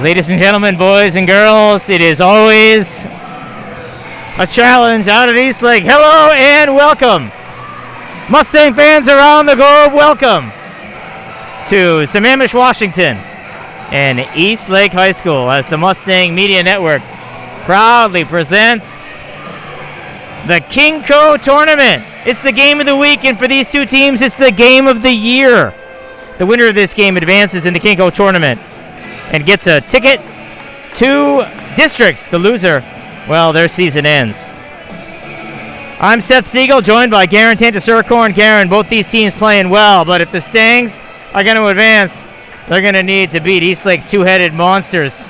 Ladies and gentlemen, boys and girls, it is always a challenge out at Eastlake. Hello and welcome. Mustang fans around the globe, welcome to Sammamish, Washington and Eastlake High School as the Mustang Media Network proudly presents the Kinko Tournament. It's the game of the week, and for these two teams, it's the game of the year. The winner of this game advances in the Kinko Tournament and gets a ticket to districts. The loser, well, their season ends. I'm Seth Siegel, joined by Garen Tantasuricore and Garen. Both these teams playing well, but if the Stangs are going to advance, they're going to need to beat Eastlake's two-headed monsters.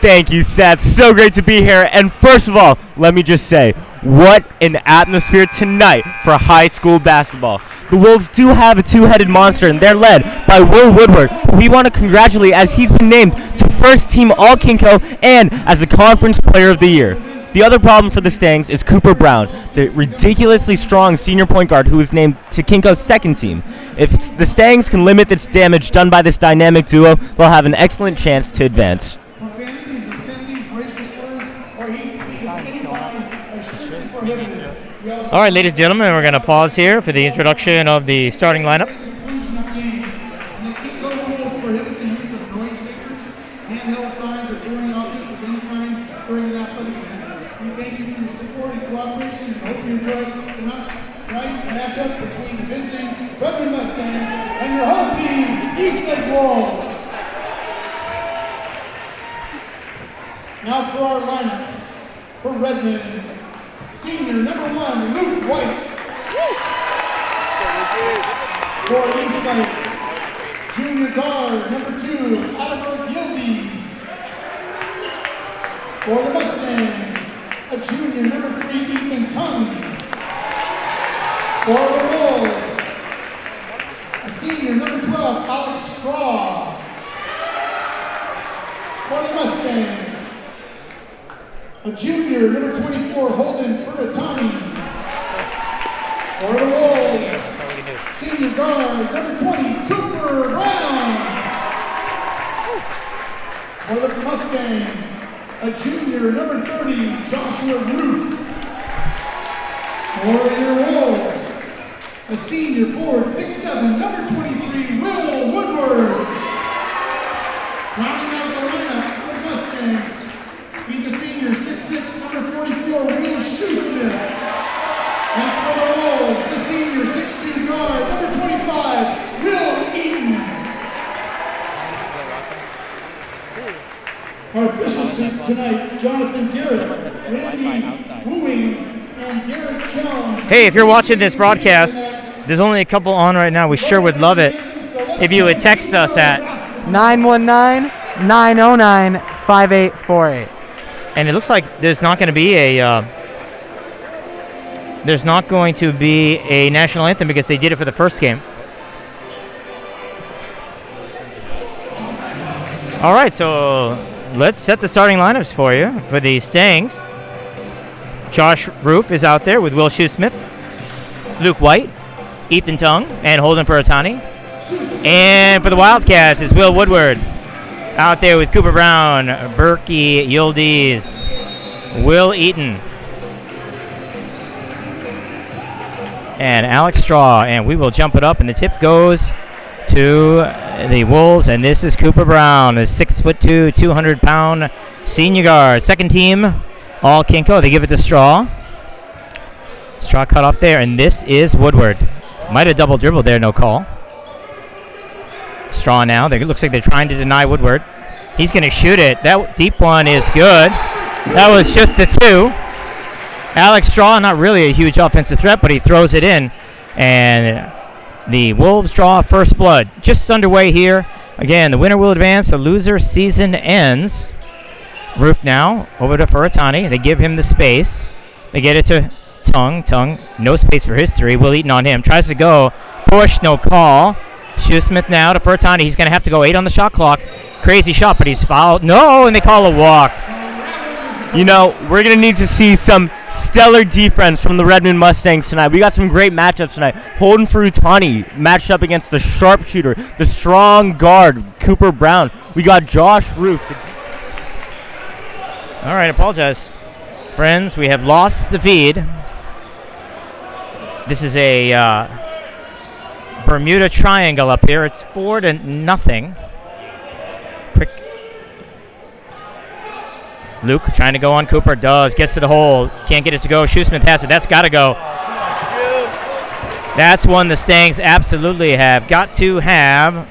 Thank you, Seth. So great to be here. And first of all, let me just say, what an atmosphere tonight for high school basketball. The Wolves do have a two-headed monster, and they're led by Will Woodward, who we want to congratulate as he's been named to first team All-Kinko and as the Conference Player of the Year. The other problem for the Stangs is Cooper Brown, the ridiculously strong senior point guard who was named to Kinko's second team. If the Stangs can limit its damage done by this dynamic duo, they'll have an excellent chance to advance. All right, ladies and gentlemen, we're going to pause here for the introduction of the starting lineups. Matchup between the visiting Redmond Mustangs and your home team, Eastlake Wolves. Now for our lineups. For Redmond, senior number 1, Luke White. For Eastlake, junior guard number 2, Adamberg Yildiz. For the Mustangs, a junior number 3, Ethan Tung. For the Wolves, a senior, number 12, Alex Straw. For the Mustangs, a junior, number 24, Holden Furatani. For the Wolves, senior guard, number 20, Cooper Brown. For the Mustangs, a junior, number 30, Joshua Ruth. For your Wolves, a senior forward, 6'7", number 23, Will Woodward. Rounding out the lineup for the Mustangs, he's a senior, 6'6", number 44, Will Shoesmith. And for the Wolves, a senior, 6'2", guard, number 25, Will Eaton. Our officials tonight, Jonathan Garrett, Randy Wooing, and Derek Jones. Hey, if you're watching this broadcast, there's only a couple on right now. We sure would love it if you would text us at 919-909-5848. And it looks like there's not going to be a national anthem because they did it for the first game. All right, so let's set the starting lineups for you for the Stangs. Josh Roof is out there with Will Shoesmith, Luke White, Ethan Tung, and Holden Furatani. And for the Wildcats is Will Woodward out there with Cooper Brown, Berkey Yildiz, Will Eaton, and Alex Straw. And we will jump it up, and the tip goes to the Wolves, and this is Cooper Brown, a 6'2", 200-pound senior guard. Second team, All-Kinko. They give it to Straw. Straw cut off there, and this is Woodward. Might have double dribbled there, no call. Straw now. It looks like they're trying to deny Woodward. He's going to shoot it. That deep one is good. That was just a 2. Alex Straw, not really a huge offensive threat, but he throws it in. And the Wolves draw first blood. Just underway here. Again, the winner will advance. The loser season ends. Roof now over to Furatani. They give him the space. They get it to Tung, no space for his 3. Will Eaton on him. Tries to go. Push, no call. Shoesmith now to Furatani. He's going to have to go 8 on the shot clock. Crazy shot, but he's fouled. No, and they call a walk. You know, we're going to need to see some stellar defense from the Redmond Mustangs tonight. We got some great matchups tonight. Holden Furatani matched up against the sharpshooter, the strong guard, Cooper Brown. We got Josh Roof. All right, apologize. Friends, we have lost the feed. This is a Bermuda Triangle up here. It's 4-0. Quick. Luke trying to go on Cooper. Does. Gets to the hole. Can't get it to go. Shoesmith has it. That's got to go. That's one the Stangs absolutely have got to have.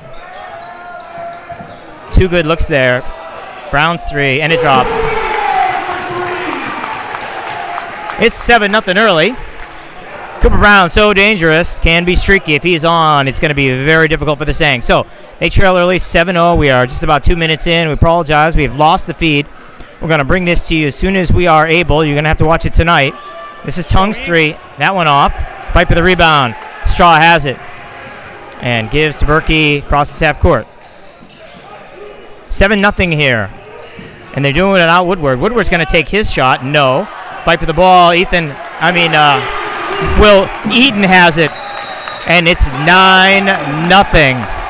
Two good looks there. Brown's three, and it drops. It's 7-0 early. Cooper Brown, so dangerous, can be streaky. If he's on, it's going to be very difficult for the Stangs. So they trail early, 7-0. We are just about 2 minutes in. We apologize. We've lost the feed. We're going to bring this to you as soon as we are able. You're going to have to watch it tonight. This is Tung's three. That one off. Fight for the rebound. Straw has it. And gives to Berkey. Crosses half court. 7-0 here. And they're doing it out Woodward. Woodward's going to take his shot. No. Fight for the ball. Will Eaton has it. And it's 9-0.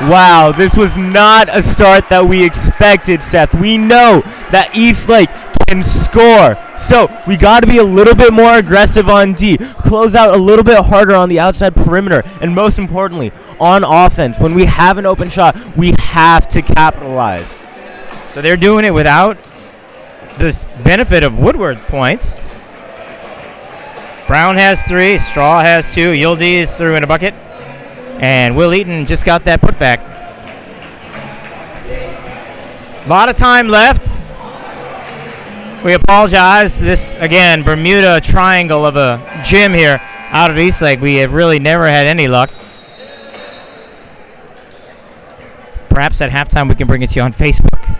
Wow, this was not a start that we expected, Seth. We know that Eastlake can score. So we got to be a little bit more aggressive on D. Close out a little bit harder on the outside perimeter. And most importantly, on offense. When we have an open shot, we have to capitalize. So they're doing it without this benefit of Woodward points. Brown has three. Straw has two. Yildiz threw in a bucket. And Will Eaton just got that putback. A lot of time left. We apologize. This, again, Bermuda Triangle of a gym here out of Eastlake. We have really never had any luck. Perhaps at halftime we can bring it to you on Facebook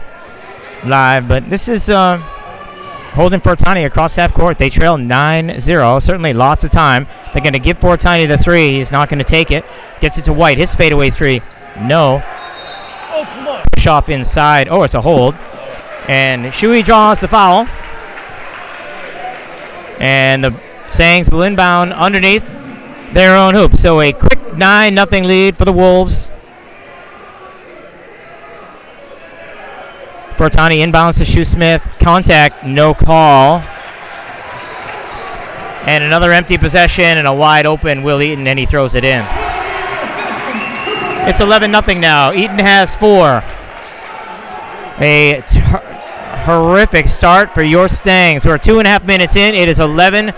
Live. But this is Holden Fortani across half court. They trail 9-0. Certainly lots of time. They're going to give Fortani the three. He's not going to take it. Gets it to White. His fadeaway three. No. Oh, come on. Push off inside. Oh, it's a hold. And Shuey draws the foul. And the Stangs will inbound underneath their own hoop. So a quick 9-0 lead for the Wolves. Fortani inbounds to Shoesmith. Contact, no call. And another empty possession and a wide open Will Eaton, and he throws it in. It's 11-0 now. Eaton has four. A horrific start for your Stangs. We're 2.5 minutes in. It is 11-0.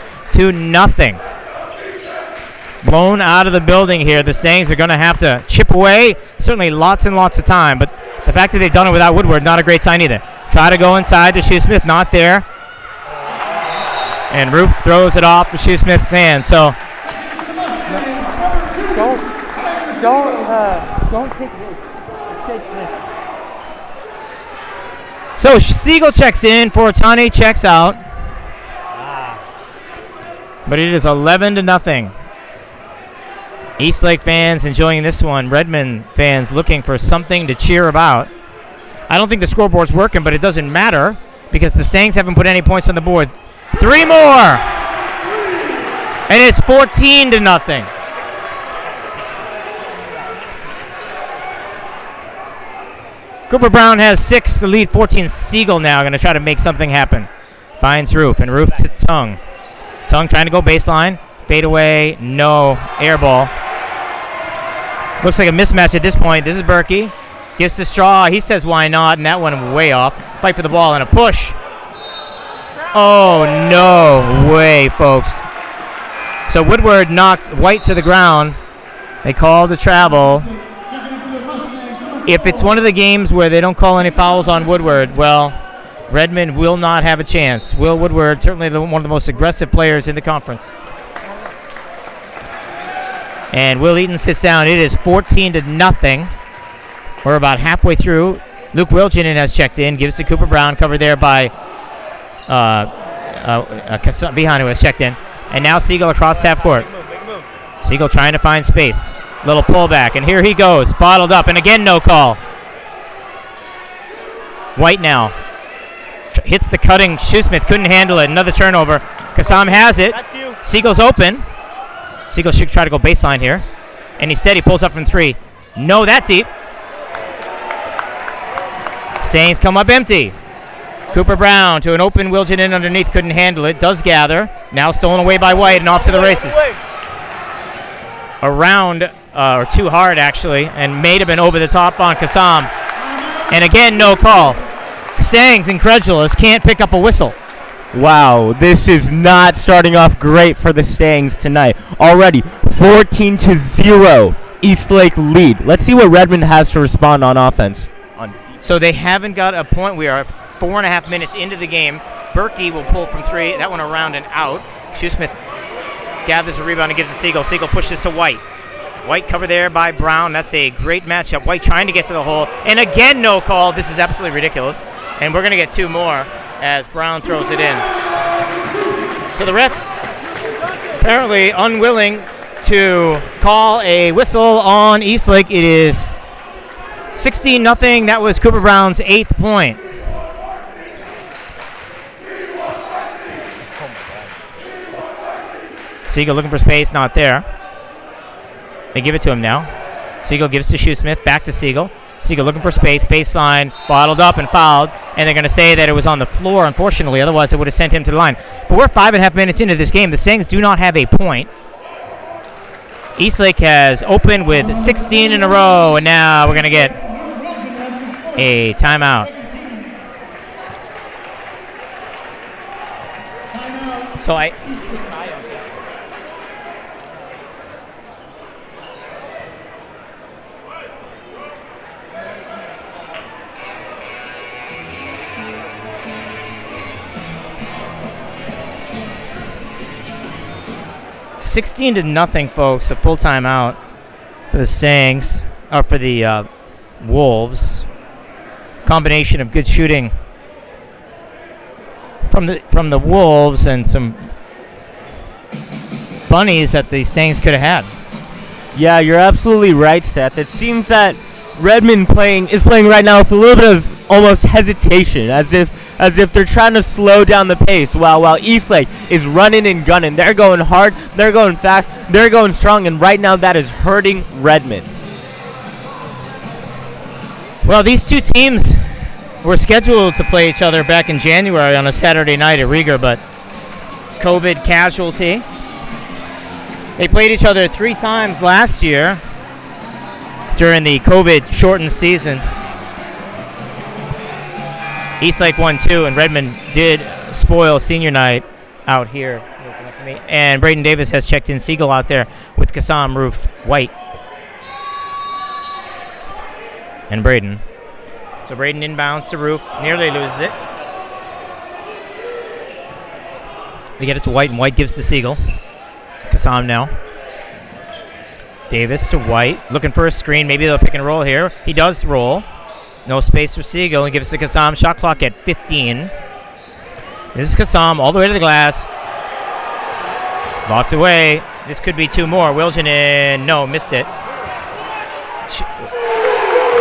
Blown out of the building here. The Stangs are going to have to chip away. Certainly lots and lots of time, but the fact that they've done it without Woodward, not a great sign either. Try to go inside to Shoesmith, not there. And Roof throws it off to Shoesmith's hand. So don't take this. Takes this. So Siegel checks in. Fortani checks out. But it is 11-0. Eastlake fans enjoying this one. Redmond fans looking for something to cheer about. I don't think the scoreboard's working, but it doesn't matter because the Stangs haven't put any points on the board. Three more. And it's 14-0. Cooper Brown has 6. The lead 14. Siegel now going to try to make something happen. Finds Roof, and Roof to Tung. Tung trying to go baseline. Fade away. No. Air ball. Looks like a mismatch at this point. This is Berkey. Gives to Straw. He says why not, and that one way off. Fight for the ball and a push. Oh, no way, folks. So Woodward knocked White to the ground. They called a travel. If it's one of the games where they don't call any fouls on Woodward, well, Redmond will not have a chance. Will Woodward, certainly one of the most aggressive players in the conference. And Will Eaton sits down. It is 14-0. We're about halfway through. Luke Wilginen has checked in. Gives to Cooper Brown. Covered there by Bihan, who has checked in. And now Siegel across half court. Siegel trying to find space. Little pullback. And here he goes. Bottled up. And again, no call. White now. Hits the cutting. Shoesmith couldn't handle it. Another turnover. Kassam has it. Siegel's open. Siegel should try to go baseline here. And instead he pulls up from three. No, that deep. Stangs come up empty. Cooper Brown to an open Wilgen in underneath. Couldn't handle it. Does gather. Now stolen away by White and off to the races. Around, or too hard actually, and may have been over the top on Kassam. And again, no call. Stangs, incredulous, can't pick up a whistle. Wow, this is not starting off great for the Stangs tonight. Already 14-0 Eastlake lead. Let's see what Redmond has to respond on offense. So they haven't got a point. We are 4.5 minutes into the game. Berkey will pull from 3. That one around and out. Shoesmith gathers a rebound and gives it to Siegel. Siegel pushes to White. White covered there by Brown. That's a great matchup. White trying to get to the hole. And again, no call. This is absolutely ridiculous. And we're going to get 2 more as Brown throws it in. So the refs apparently unwilling to call a whistle on Eastlake. It is 16-0. That was Cooper Brown's 8th point. Siegel looking for space, not there. They give it to him now. Siegel gives to Shoesmith, back to Siegel. Siegel looking for space, baseline, bottled up and fouled, and they're going to say that it was on the floor, unfortunately, otherwise it would have sent him to the line. But we're 5.5 minutes into this game. The Stangs do not have a point. Eastlake has opened with 16 in a row, and now we're going to get a timeout. So 16-0, folks. A full timeout for the Stangs, or for the Wolves. Combination of good shooting from the Wolves and some bunnies that the Stangs could have had. Yeah, you're absolutely right, Seth. It seems that Redmond is playing right now with a little bit of almost hesitation, as if they're trying to slow down the pace, while Eastlake is running and gunning. They're going hard, they're going fast, they're going strong, and right now that is hurting Redmond. Well, these two teams were scheduled to play each other back in January on a Saturday night at Rieger, but COVID casualty. They played each other 3 times last year during the COVID-shortened season. Eastlake won 2, and Redmond did spoil senior night out here. And Braden Davis has checked in. Siegel out there with Kassam, Roof, White, and Braden. So Braden inbounds to Roof, nearly loses it. They get it to White, and White gives to Siegel. Kassam now. Davis to White, looking for a screen. Maybe they'll pick and roll here. He does roll. No space for Siegel, and gives to Kassam. Shot clock at 15. This is Kassam all the way to the glass. Locked away. This could be 2 more. Wilgen in. No, missed it.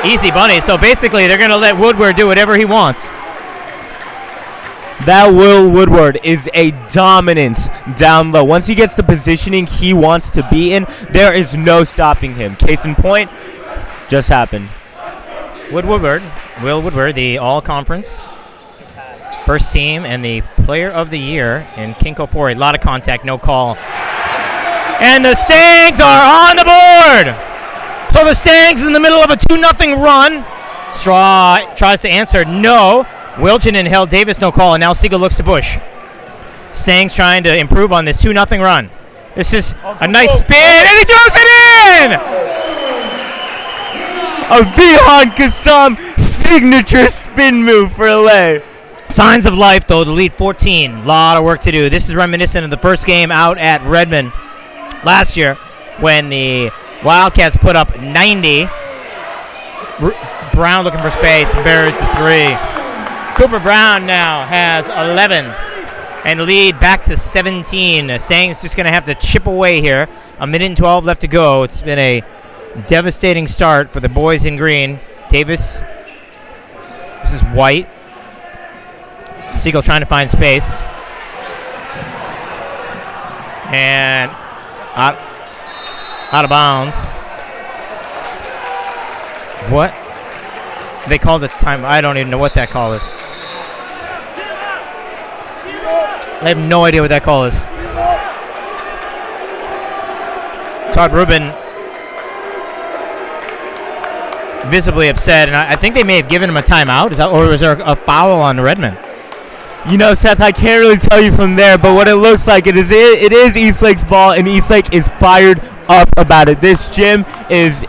Easy bunny. So basically, they're going to let Woodward do whatever he wants. That Will Woodward is a dominance down low. Once he gets the positioning he wants to be in, there is no stopping him. Case in point, just happened. Will Woodward, the all-conference first team and the player of the year in Kinko 4. A lot of contact, no call. And the Stangs are on the board. So the Stangs in the middle of a 2-0 run. Straw tries to answer, no. Wilgen held Davis, no call, and now Siegel looks to Bush. Stangs trying to improve on this 2-0 run. This is a nice spin, and he throws it in! A Vihan Kassam signature spin move for LA. Signs of life, though, to lead 14. A lot of work to do. This is reminiscent of the first game out at Redmond last year when the Wildcats put up 90. Brown looking for space, buries the 3. Cooper Brown now has 11 and lead back to 17. Stangs just going to have to chip away here. 1:12 left to go. It's been a devastating start for the boys in green. Davis. This is White. Siegel trying to find space. And out of bounds. What? They called it time. I don't even know what that call is. I have no idea what that call is. Todd Rubin visibly upset, and I think they may have given him a timeout. Or was there a foul on Redmond? You know, Seth, I can't really tell you from there, but what it looks like, it is Eastlake's ball, and Eastlake is fired up about it. This gym is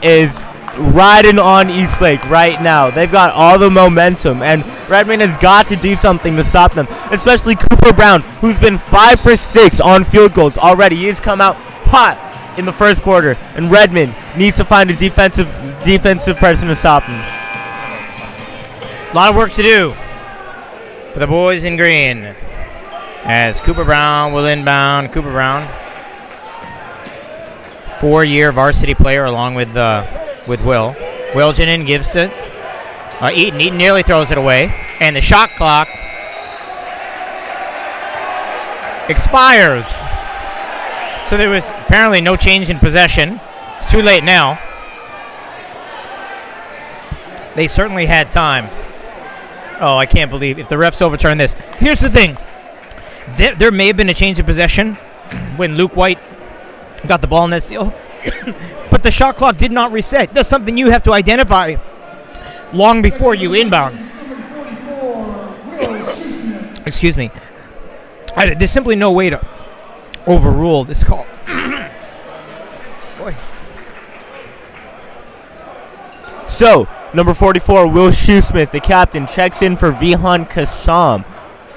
riding on Eastlake right now. They've got all the momentum, and Redmond has got to do something to stop them, especially Cooper Brown, who's been 5 for 6 on field goals already. He has come out hot in the first quarter, and Redmond needs to find a defensive person to stop him. A lot of work to do for the boys in green as Cooper Brown will inbound. Cooper Brown, 4-year varsity player along with Will. Wilginen gives it. Eaton nearly throws it away, and the shot clock expires. So there was apparently no change in possession. It's too late now. They certainly had time. Oh, I can't believe if the refs overturn this. Here's the thing. There may have been a change of possession when Luke White got the ball in that seal. But the shot clock did not reset. That's something you have to identify long before you inbound. Excuse me. There's simply no way to overrule this call. Boy. So, number 44, Will Shoesmith, the captain, checks in for Vihan Kassam.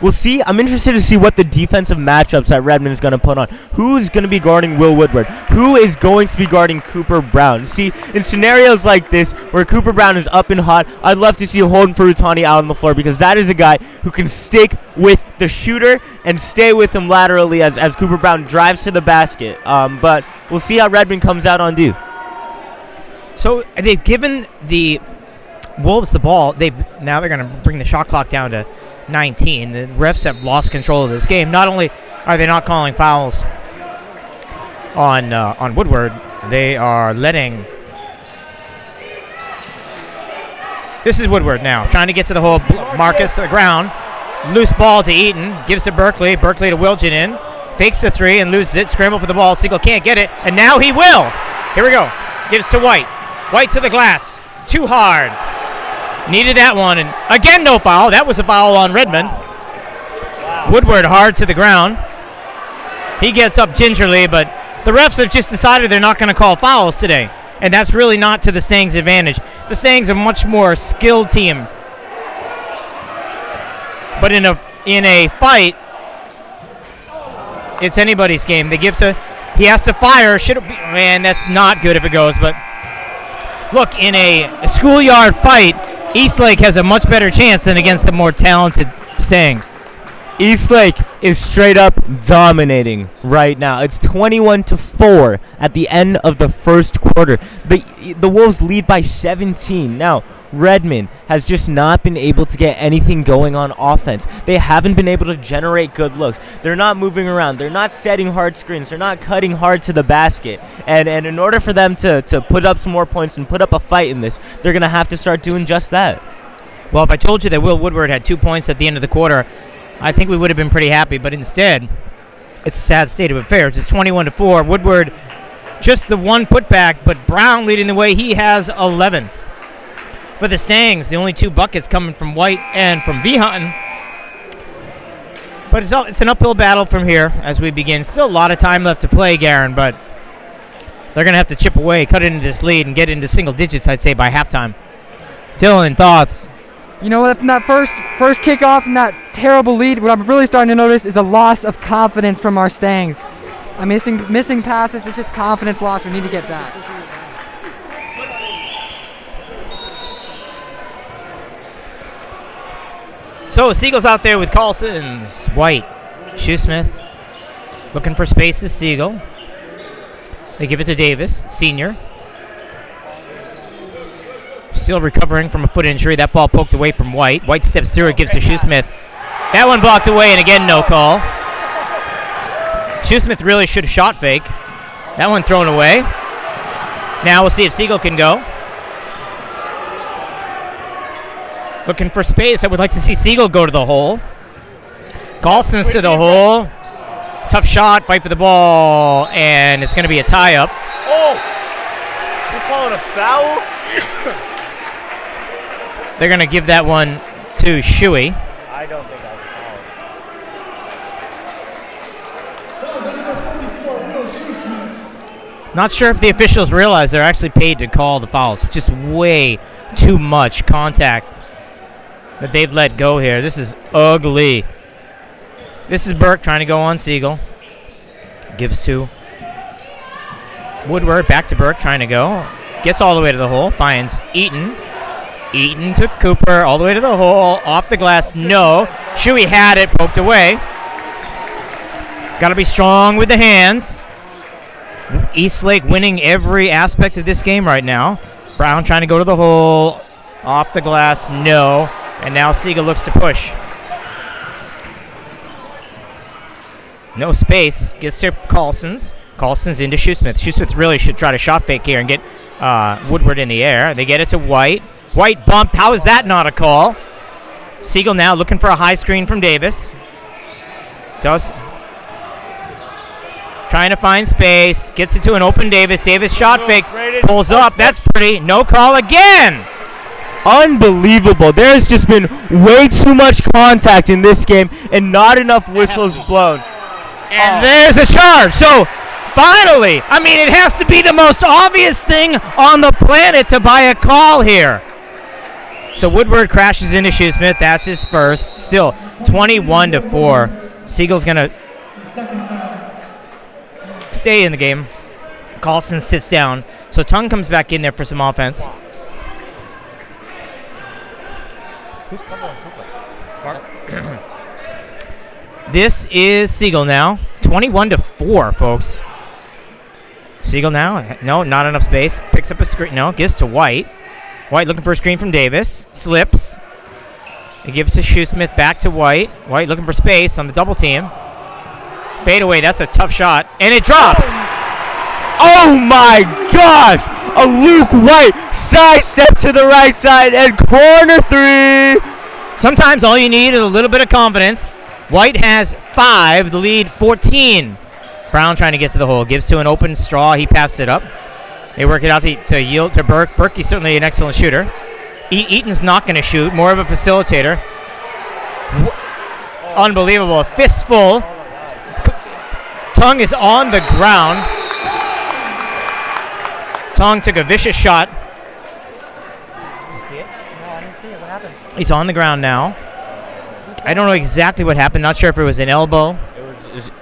We'll see. I'm interested to see what the defensive matchups that Redmond is going to put on. Who's going to be guarding Will Woodward? Who is going to be guarding Cooper Brown? See, in scenarios like this where Cooper Brown is up and hot, I'd love to see Holden Ferutani out on the floor because that is a guy who can stick with the shooter and stay with him laterally as Cooper Brown drives to the basket. But we'll see how Redmond comes out on due. So they've given the Wolves the ball. Now they're going to bring the shot clock down to 19. The refs have lost control of this game. Not only are they not calling fouls on Woodward, they are letting. This is Woodward now trying to get to the hole. Marcus ground, loose ball to Eaton. Gives to Berkeley. Berkeley to Wilginen. Fakes the three and loses it. Scramble for the ball. Siegel can't get it, and now he will. Here we go. Gives to White. White to the glass. Too hard. Needed that one, and again no foul. That was a foul on Redmond. Wow. Woodward hard to the ground. He gets up gingerly, but the refs have just decided they're not going to call fouls today, and that's really not to the Stangs' advantage. The Stangs are a much more skilled team, but in a fight, it's anybody's game. They give to. He has to fire. Man, that's not good if it goes, but look, in a schoolyard fight, Eastlake has a much better chance than against the more talented Stangs. Eastlake is straight up dominating right now. It's 21-4 at the end of the first quarter. The Wolves lead by 17. Now, Redmond has just not been able to get anything going on offense. They haven't been able to generate good looks. They're not moving around. They're not setting hard screens. They're not cutting hard to the basket. And in order for them to put up some more points and put up a fight in this, they're going to have to start doing just that. Well, if I told you that Will Woodward had 2 points at the end of the quarter, I think we would have been pretty happy. But instead, it's a sad state of affairs. It's 21-4. Woodward just the one putback, but Brown leading the way. He has 11. For the Stangs, the only 2 buckets coming from White and from Vihan. But it's an uphill battle from here as we begin. Still a lot of time left to play, Garen, but they're going to have to chip away, cut into this lead, and get into single digits, I'd say, by halftime. Dylan, thoughts? You know what, from that first kickoff and that terrible lead, what I'm really starting to notice is a loss of confidence from our Stangs. I'm missing passes. It's just confidence loss. We need to get that. So Siegel's out there with Carlson's White. Shoesmith looking for spaces. Siegel. They give it to Davis, senior. Still recovering from a foot injury. That ball poked away from White. White steps through it, gives to Shoesmith. That one blocked away, and again, no call. Shoesmith really should have shot fake. That one thrown away. Now we'll see if Siegel can go. looking for space. I would like to see Siegel go to the hole. Carlson's to the hole. Tough shot, fight for the ball, and it's going to be a tie-up. Oh! You're calling a foul? They're going to give that one to Shuey. I don't think that was a foul. That was number 44, Will Schussman. Not sure if the officials realize they're actually paid to call the fouls. Just way too much contact that they've let go here. This is ugly. This is Burke trying to go on Siegel. Gives to Woodward. Back to Burke trying to go. Gets all the way to the hole. Finds Eaton. Eaton to Cooper. All the way to the hole. Off the glass. No. Shuey had it. Poked away. Got to be strong with the hands. Eastlake winning every aspect of this game right now. Brown trying to go to the hole. Off the glass. No. And now Siegel looks to push. No space. Gets to Carlson's. Carlson's into Shoesmith. Shoesmith really should try to shot fake here and get Woodward in the air. They get it to White. White bumped. How is that not a call? Siegel now looking for a high screen from Davis. Trying to find space. Gets it to an open Davis. Davis shot fake. Pulls up. That's pretty. No call again. Unbelievable. There's just been way too much contact in this game and not enough whistles blown. And there's a charge. So, finally, I mean, it has to be the most obvious thing on the planet to buy a call here. So, Woodward crashes into Shoesmith. That's his first. Still, 21-4. Siegel's going to stay in the game. Carlson sits down. So, Tung comes back in there for some offense. Who's covering Cooper? This is Siegel now. 21-4, folks. Siegel now. No, not enough space. Picks up a screen. No, gives to White. White looking for a screen from Davis. Slips. He gives to Shoesmith. Back to White. White looking for space on the double team. Fade away. That's a tough shot. And it drops. Oh my gosh! A Luke White sidestep to the right side and corner three. Sometimes all you need is a little bit of confidence. White has 5, the lead 14. Brown trying to get to the hole. Gives to an open Straw. He passes it up. They work it out to yield to Burke. Burke, he's certainly an excellent shooter. Eaton's not going to shoot. More of a facilitator. Unbelievable. A fistful. Tung is on the ground. Tung took a vicious shot. Did you see it? No, I didn't see it. What happened? He's on the ground now. I don't know exactly what happened. Not sure if it was an elbow.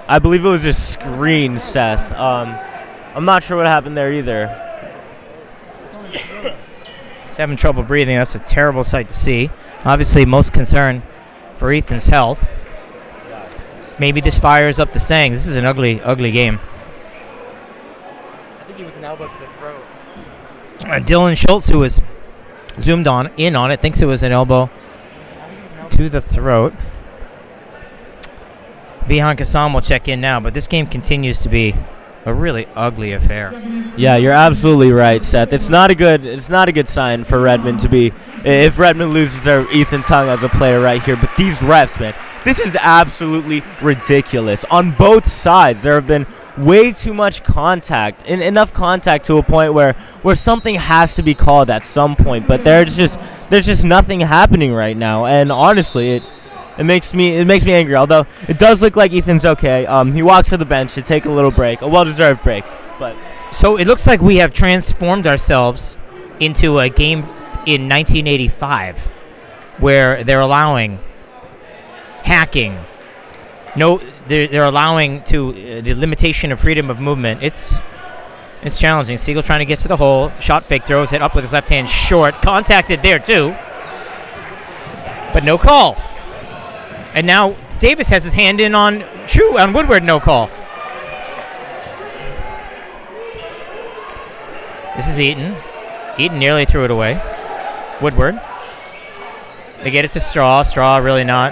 I believe it was a screen, Seth. I'm not sure what happened there either. He's having trouble breathing. That's a terrible sight to see. Obviously, most concern for Ethan's health. Maybe this fires up the Sangs. This is an ugly, ugly game. I think he was an elbow to the throat. Dylan Schultz, who was zoomed in on it, thinks it was an elbow to the throat. Vihan Kassam will check in now, but this game continues to be a really ugly affair. Yeah, you're absolutely right, Seth. It's not a good sign for Redmond to be if Redmond loses their Ethan Tung as a player right here. But these refs, man, this is absolutely ridiculous. On both sides, there have been way too much contact, and enough contact to a point where something has to be called at some point. But there's just nothing happening right now, and honestly, it makes me angry. Although it does look like Ethan's okay. He walks to the bench to take a little break, a well-deserved break. But so it looks like we have transformed ourselves into a game in 1985, where they're allowing hacking. No, they're allowing the limitation of freedom of movement. It's challenging. Siegel trying to get to the hole. Shot fake, throws it up with his left hand short. Contacted there too, but no call. And now Davis has his hand in on Woodward. No call. This is Eaton. Eaton nearly threw it away. Woodward. They get it to Straw. Straw really not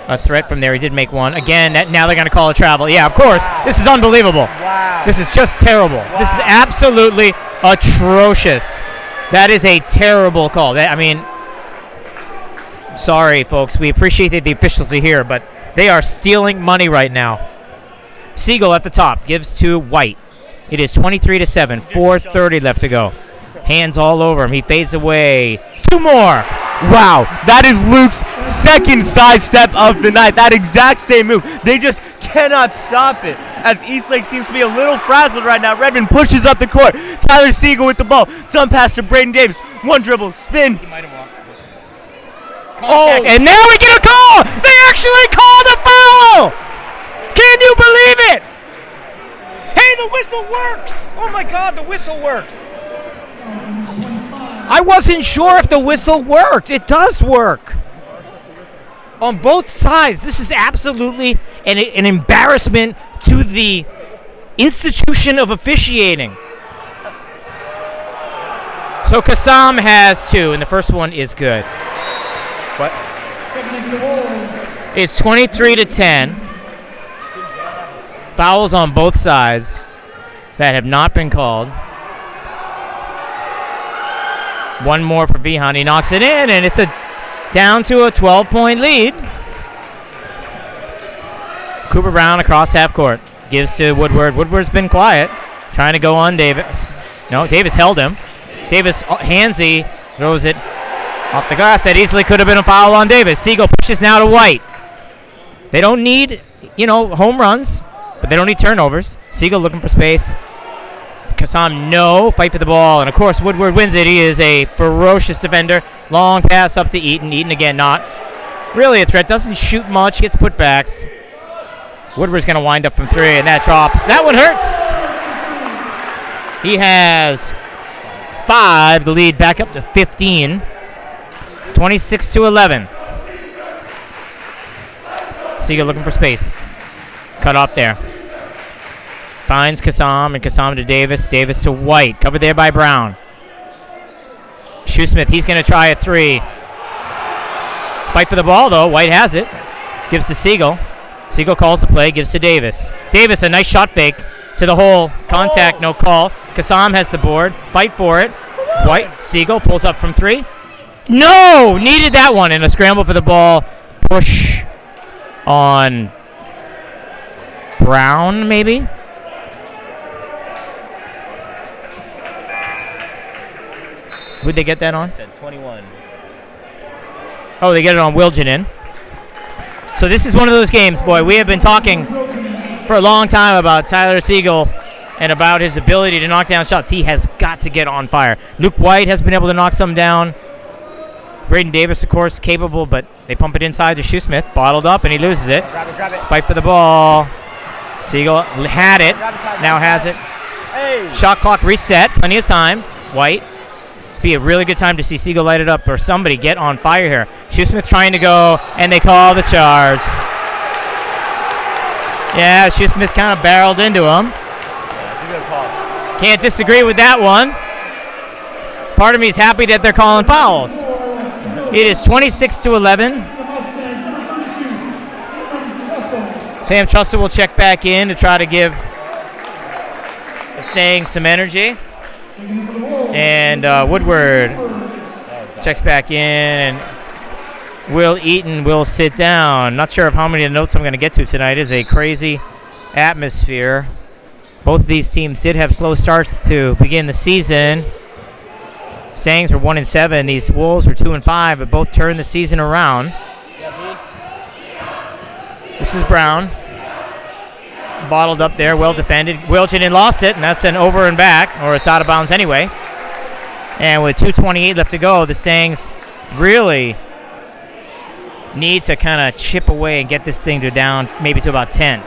a threat from there. He did make one. Again, now they're going to call a travel. Yeah, of course. This is unbelievable. Wow. This is just terrible. Wow. This is absolutely atrocious. That is a terrible call. Sorry, folks. We appreciate that the officials are here, but they are stealing money right now. Siegel at the top gives to White. It is 23-7. 4:30 left to go. Hands all over him. He fades away. 2 more. Wow, that is Luke's second sidestep of the night. That exact same move. They just cannot stop it. As Eastlake seems to be a little frazzled right now. Redmond pushes up the court. Tyler Siegel with the ball. Dump pass to Braden Davis. 1 dribble. Spin. He might have walked. Oh, And now we get a call. They actually called a foul. Can you believe it? Hey, the whistle works. Oh, my God, the whistle works. I wasn't sure if the whistle worked. It does work. On both sides, this is absolutely an embarrassment to the institution of officiating. So Kassam has 2, and the first one is good. What? It's 23-10. Fouls on both sides that have not been called. One more for Vihan. He knocks it in, and it's down to a 12-point lead. Cooper Brown across half court. Gives to Woodward. Woodward's been quiet. Trying to go on Davis. No, Davis held him. Davis, handsy, throws it off the glass. That easily could have been a foul on Davis. Siegel pushes now to White. They don't need, home runs, but they don't need turnovers. Siegel looking for space. Kassam, no. Fight for the ball. And, of course, Woodward wins it. He is a ferocious defender. Long pass up to Eaton. Eaton again, not really a threat. Doesn't shoot much. Gets putbacks. Woodward's going to wind up from 3, and that drops. That one hurts. He has 5. The lead back up to 15. 26-11. Siegel looking for space. Cut off there. Finds Kassam, and Kassam to Davis. Davis to White. Covered there by Brown. Shoesmith, he's going to try a 3. Fight for the ball, though. White has it. Gives to Siegel. Siegel calls the play. Gives to Davis. Davis, a nice shot fake to the hole. Contact, no call. Kassam has the board. Fight for it. White. Siegel pulls up from 3. No! Needed that one in a scramble for the ball. Push on Brown, maybe? Who'd they get that on? Said 21. Oh, they get it on Wilginen. So this is one of those games, boy. We have been talking for a long time about Tyler Siegel and about his ability to knock down shots. He has got to get on fire. Luke White has been able to knock some down. Braden Davis, of course, capable, but they pump it inside to Shoesmith. Bottled up, and he loses it. Grab it. Fight for the ball. Siegel had it. Now has it. Hey. Shot clock reset. Plenty of time. White. Be a really good time to see Siegel light it up or somebody get on fire here. Shoesmith trying to go, and they call the charge. Yeah, Shoesmith kind of barreled into him. Yeah, it's a good call. Can't disagree with that one. Part of me is happy that they're calling fouls. It is 26-11. Sam Trussell will check back in to try to give the Stangs some energy. And Woodward checks back in, and Will Eaton will sit down. Not sure of how many notes I'm going to get to tonight. It is a crazy atmosphere. Both of these teams did have slow starts to begin the season. Stangs were 1-7. These Wolves were 2-5, but both turned the season around. This is Brown. Bottled up there, well defended. Wilginen lost it, and that's an over and back, or it's out of bounds anyway. And with 2:28 left to go, the Stangs really need to kind of chip away and get this thing to down maybe to about 10.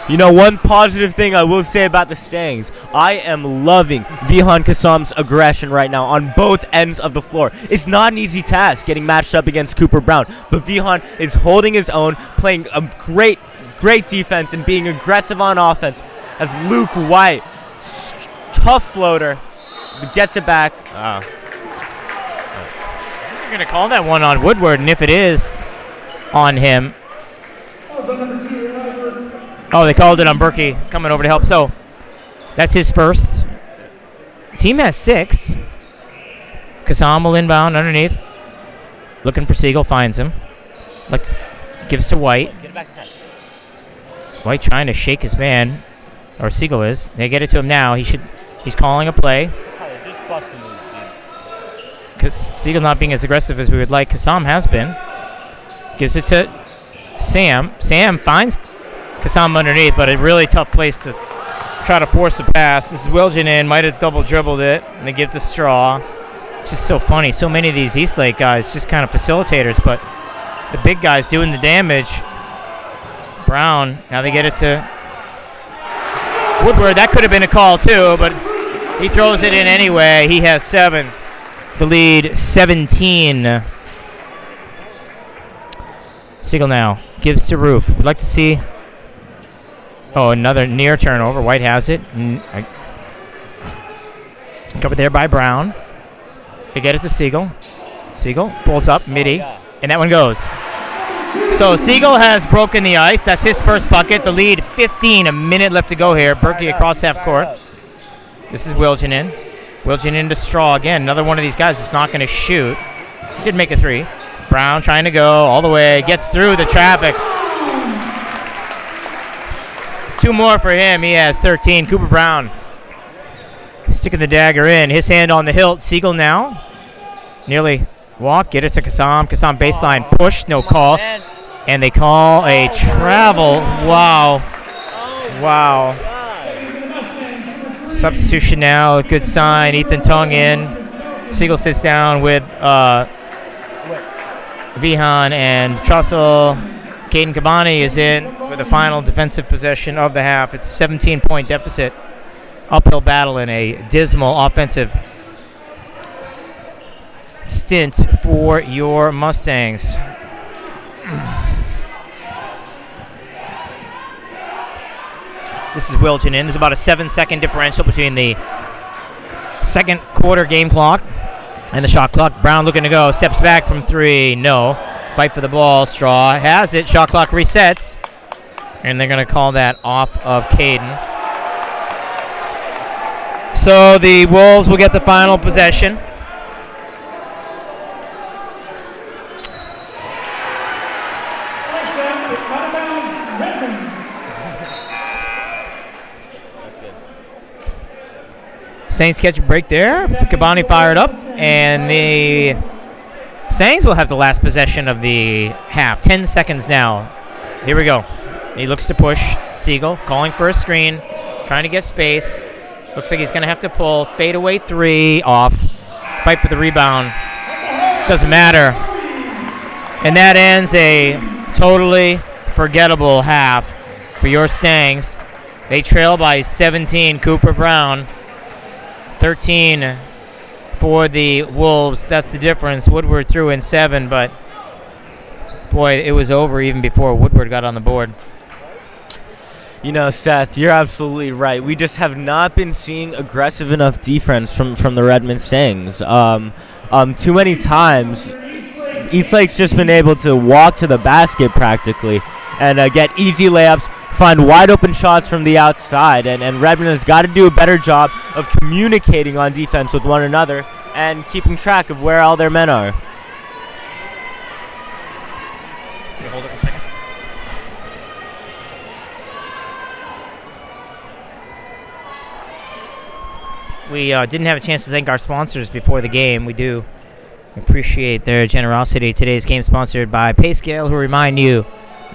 One positive thing I will say about the Stangs, I am loving Vihan Kassam's aggression right now on both ends of the floor. It's not an easy task getting matched up against Cooper Brown, but Vihan is holding his own, playing a great defense and being aggressive on offense as Luke White, tough floater, gets it back. You're going to call that one on Woodward, and if it is on him. Oh, they called it on Berkey coming over to help. So that's his first. Team has 6. Kassam will inbound underneath. Looking for Siegel, finds him. Gives to White. White trying to shake his man, or Siegel is. They get it to him now. He's calling a play. Because Siegel not being as aggressive as we would like. Kassam has been. Gives it to Sam. Sam finds Kassam underneath, but a really tough place to try to force a pass. This is Wilgen in. Might have double dribbled it, and they give it to Straw. It's just so funny. So many of these Eastlake guys just kind of facilitators, but the big guys doing the damage. Brown, now they get it to Woodward. That could have been a call too, but he throws it in anyway. He has 7. The lead, 17. Siegel now gives to Roof. We'd like to see, another near turnover. White has it. Covered there by Brown. They get it to Siegel. Siegel pulls up, midi, and that one goes. So Siegel has broken the ice. That's his first bucket. The lead, 15, a minute left to go here. Berkey across half court. This is Wilgen in. Wilgen into Straw again. Another one of these guys that's not going to shoot. He did make a 3. Brown trying to go all the way. Gets through the traffic. 2 more for him. He has 13. Cooper Brown sticking the dagger in. His hand on the hilt. Siegel now. Nearly walk. Get it to Kassam. Kassam baseline push. No call. And they call a travel. Wow. Wow. Substitution now. Good sign. Ethan Tung in. Siegel sits down with Vihan and Trussell. Caden Cabani is in for the final defensive possession of the half. It's a 17-point deficit. Uphill battle in a dismal offensive stint for your Mustangs. This is Wilgen in. There's about a 7-second differential between the second quarter game clock and the shot clock. Brown looking to go. Steps back from 3. No. Fight for the ball. Straw has it. Shot clock resets. And they're going to call that off of Caden. So the Wolves will get the final possession. Saints catch a break there. Cabani fired up, and the Saints will have the last possession of the half. 10 seconds now. Here we go. He looks to push. Siegel calling for a screen, trying to get space. Looks like he's going to have to pull. Fadeaway 3 off. Fight for the rebound. Doesn't matter. And that ends a totally forgettable half for your Stangs. They trail by 17. Cooper Brown. 13 for the Wolves. That's the difference. Woodward threw in 7, but boy, it was over even before Woodward got on the board. You know, Seth, you're absolutely right. We just have not been seeing aggressive enough defense from the Redmond Stangs. Too many times, Eastlake's just been able to walk to the basket practically and get easy layups, find wide open shots from the outside, and Redmond has got to do a better job of communicating on defense with one another and keeping track of where all their men are. Hold it for a second. We didn't have a chance to thank our sponsors before the game. We do appreciate their generosity. Today's game sponsored by PayScale, who remind you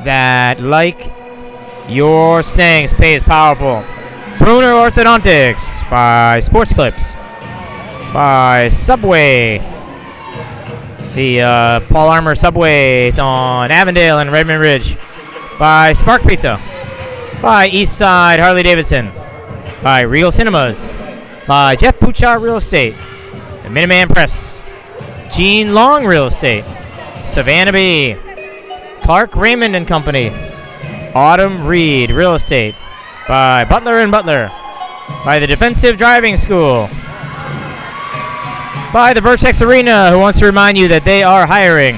that, like your Stangs, pay is powerful. Bruner Orthodontics by Sports Clips, by Subway, the Paul Armour Subways on Avondale and Redmond Ridge, by Spark Pizza, by Eastside Harley Davidson, by Real Cinemas, by Jeff Bouchard Real Estate, the Minuteman Press, Gene Long Real Estate, Savannah Bee, Clark Raymond and Company, Autumn Reed Real Estate, by Butler & Butler, by the Defensive Driving School, by the Vertex Arena, who wants to remind you that they are hiring,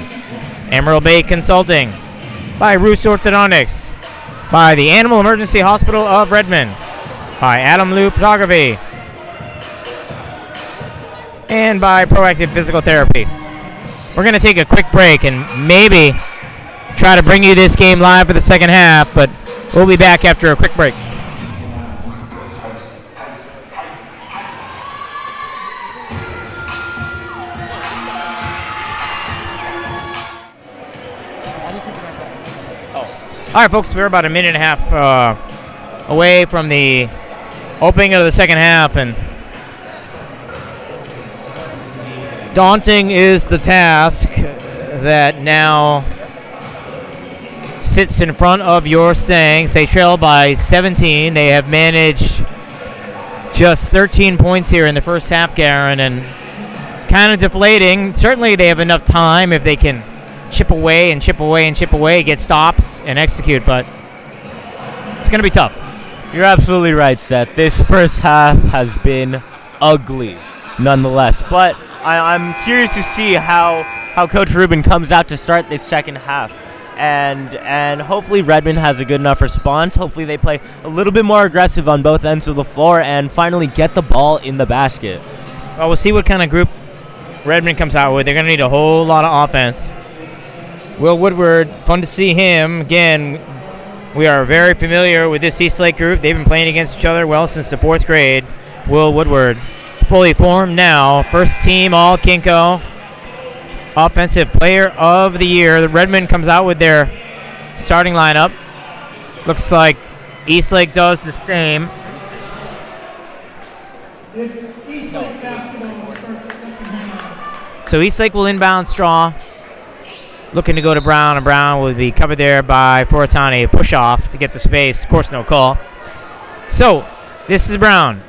Emerald Bay Consulting, by Roos Orthodontics, by the Animal Emergency Hospital of Redmond, by Adam Liu Photography, and by Proactive Physical Therapy. we're going to take a quick break and maybe try to bring you this game live for the second half, but we'll be back after a quick break. All right, folks, we're about a minute and a half away from the opening of the second half, and daunting is the task that now sits in front of your Stangs. They trail by 17. They have managed just 13 points here in the first half, Garen, and kind of deflating. Certainly they have enough time if they can chip away and chip away and chip away, get stops and execute, but it's going to be tough. You're absolutely right, Seth. This first half has been ugly, nonetheless. But I'm curious to see how Coach Rubin comes out to start this second half. And hopefully Redmond has a good enough response. Hopefully they play a little bit more aggressive on both ends of the floor and finally get the ball in the basket. Well, we'll see what kind of group Redmond comes out with. They're going to need a whole lot of offense. Will Woodward, fun to see him. Again, we are very familiar with this Eastlake group. They've been playing against each other well since the 4th grade. Will Woodward, fully formed now. First team All-Kinko. Offensive Player of the Year. Redmond comes out with their starting lineup. Looks like Eastlake does the same. It's Eastlake basketball starts second half. So Eastlake will inbound Straw. Looking to go to Brown, and Brown will be covered there by Foratani. Push off to get the space. Of course, no call. So, this is Brown.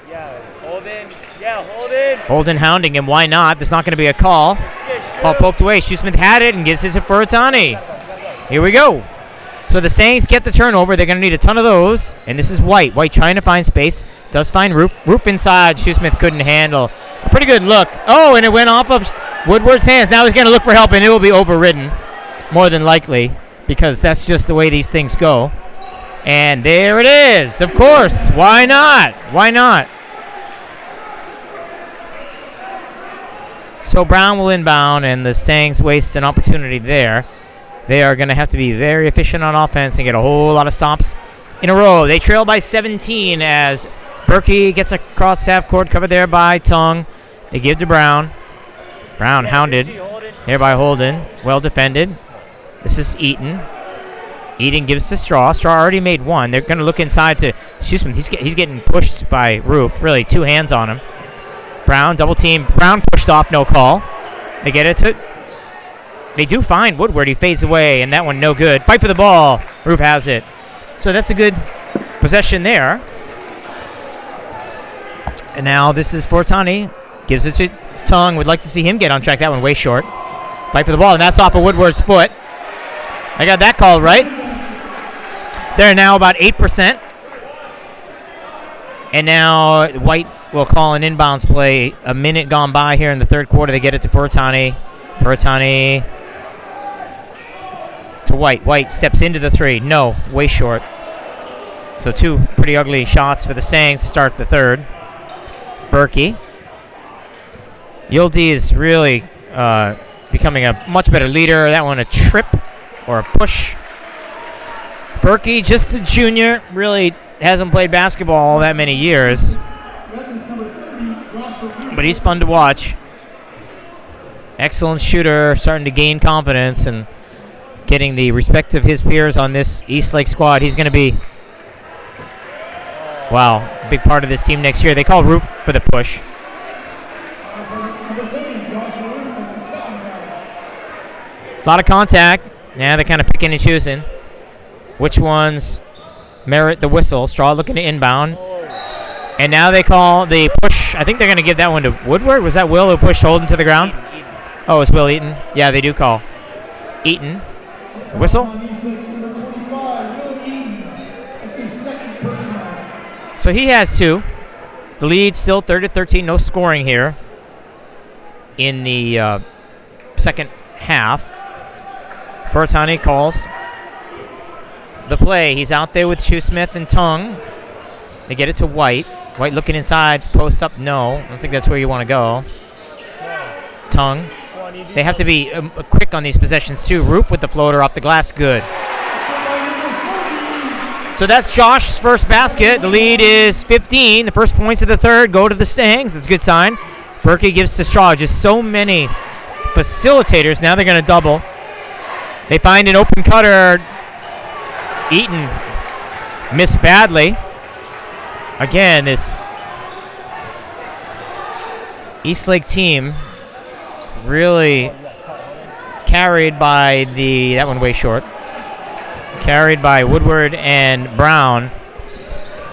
Yeah, Holden. Yeah, Holden. Holden hounding him. Why not? There's not going to be a call. Ball poked away. Shoesmith had it and gives it to Foratani. Here we go. So the Saints get the turnover. They're going to need a ton of those. And this is White. White trying to find space. Does find Roof. Roof inside. Shoesmith couldn't handle. A pretty good look. Oh, and it went off of Woodward's hands. Now he's going to look for help, and it will be overridden, more than likely, because that's just the way these things go. And there it is. Of course. Why not? Why not? So Brown will inbound, and the Stangs waste an opportunity there. They are going to have to be very efficient on offense and get a whole lot of stops in a row. They trail by 17 as Berkey gets across half court, covered there by Tongue. They give to Brown. Brown hounded here by Holden. Well defended. This is Eaton. Eaton gives to Straw. Straw already made one. They're going to look inside to Shoesmith. He's getting pushed by Roof. Really, 2 hands on him. Brown, double team. Brown pushed off, no call. They get it to... They do find Woodward. He fades away, and that one no good. Fight for the ball. Roof has it. So that's a good possession there. And now this is Fortani. Gives it to Tongue. Would like to see him get on track. That one way short. Fight for the ball, and that's off of Woodward's foot. I got that called right. They're now about 8%. And now White will call an inbounds play. A minute gone by here in the third quarter. They get it to Fortani. Fortani to White. White steps into the 3. No, way short. So 2 pretty ugly shots for the Stangs to start the third. Berkey. Yildi is really becoming a much better leader. That one a trip or a push. Berkey, just a junior, really hasn't played basketball all that many years. But he's fun to watch. Excellent shooter, starting to gain confidence and getting the respect of his peers on this Eastlake squad. He's going to be, wow, a big part of this team next year. They call Roof for the push. A lot of contact. Yeah, they're kind of picking and choosing which ones merit the whistle. Straw looking to inbound. And now they call the push. I think they're going to give that one to Woodward. Was that Will who pushed Holden to the ground? Oh, it's Will Eaton. Yeah, they do call Eaton. Whistle. So he has 2. The lead still 30-13. No scoring here in the second half. Fortani calls the play. He's out there with Shoesmith and Tongue. They get it to White. White looking inside. Post up. No. I don't think that's where you want to go. Tongue. They have to be quick on these possessions too. Roof with the floater off the glass, good. So that's Josh's first basket. The lead is 15. The first points of the third go to the Stangs. That's a good sign. Berkey gives to Straw. Just so many facilitators. Now they're going to double. They find an open cutter. Eaton missed badly. Again, this Eastlake team really carried by that one way short. Carried by Woodward and Brown.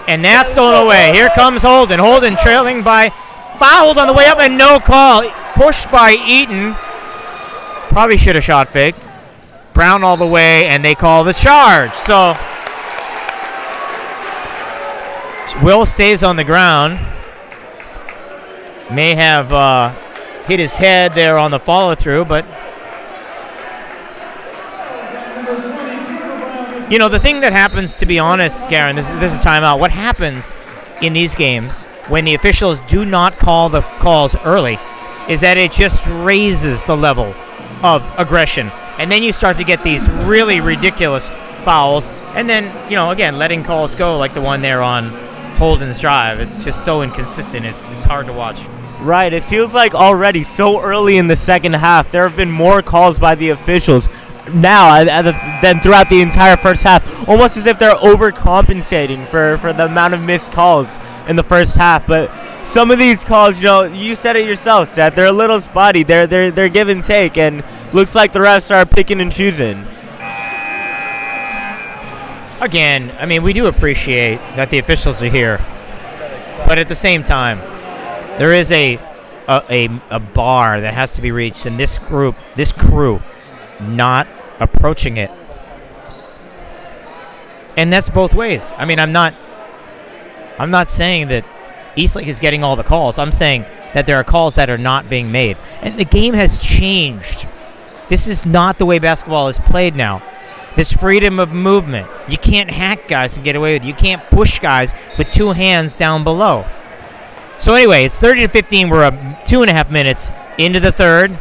And that's stolen away. Here comes Holden. Holden trailing by, fouled on the way up and no call. Pushed by Eaton. Probably should have shot fake. Brown all the way and they call the charge. So Will stays on the ground. May have hit his head there on the follow through, but you know, the thing that happens, to be honest, Garen, this is timeout. What happens in these games when the officials do not call the calls early is that it just raises the level of aggression. And then you start to get these really ridiculous fouls. And then, you know, again, letting calls go like the one there on Holden's drive. It's just so inconsistent. It's hard to watch. Right. It feels like already so early in the second half, there have been more calls by the officials now than throughout the entire first half, almost as if they're overcompensating for the amount of missed calls in the first half. But some of these calls, you know, you said it yourself, Seth, they're a little spotty. They're give and take, and looks like the refs are picking and choosing. Again, I mean, we do appreciate that the officials are here, but at the same time, there is a bar that has to be reached, and this crew not approaching it. And that's both ways. I mean, I'm not saying that Eastlake is getting all the calls. I'm saying that there are calls that are not being made. And the game has changed. This is not the way basketball is played now. This freedom of movement. You can't hack guys and get away with it. You can't push guys with two hands down below. So anyway, it's 30-15. We're 2.5 minutes into the third.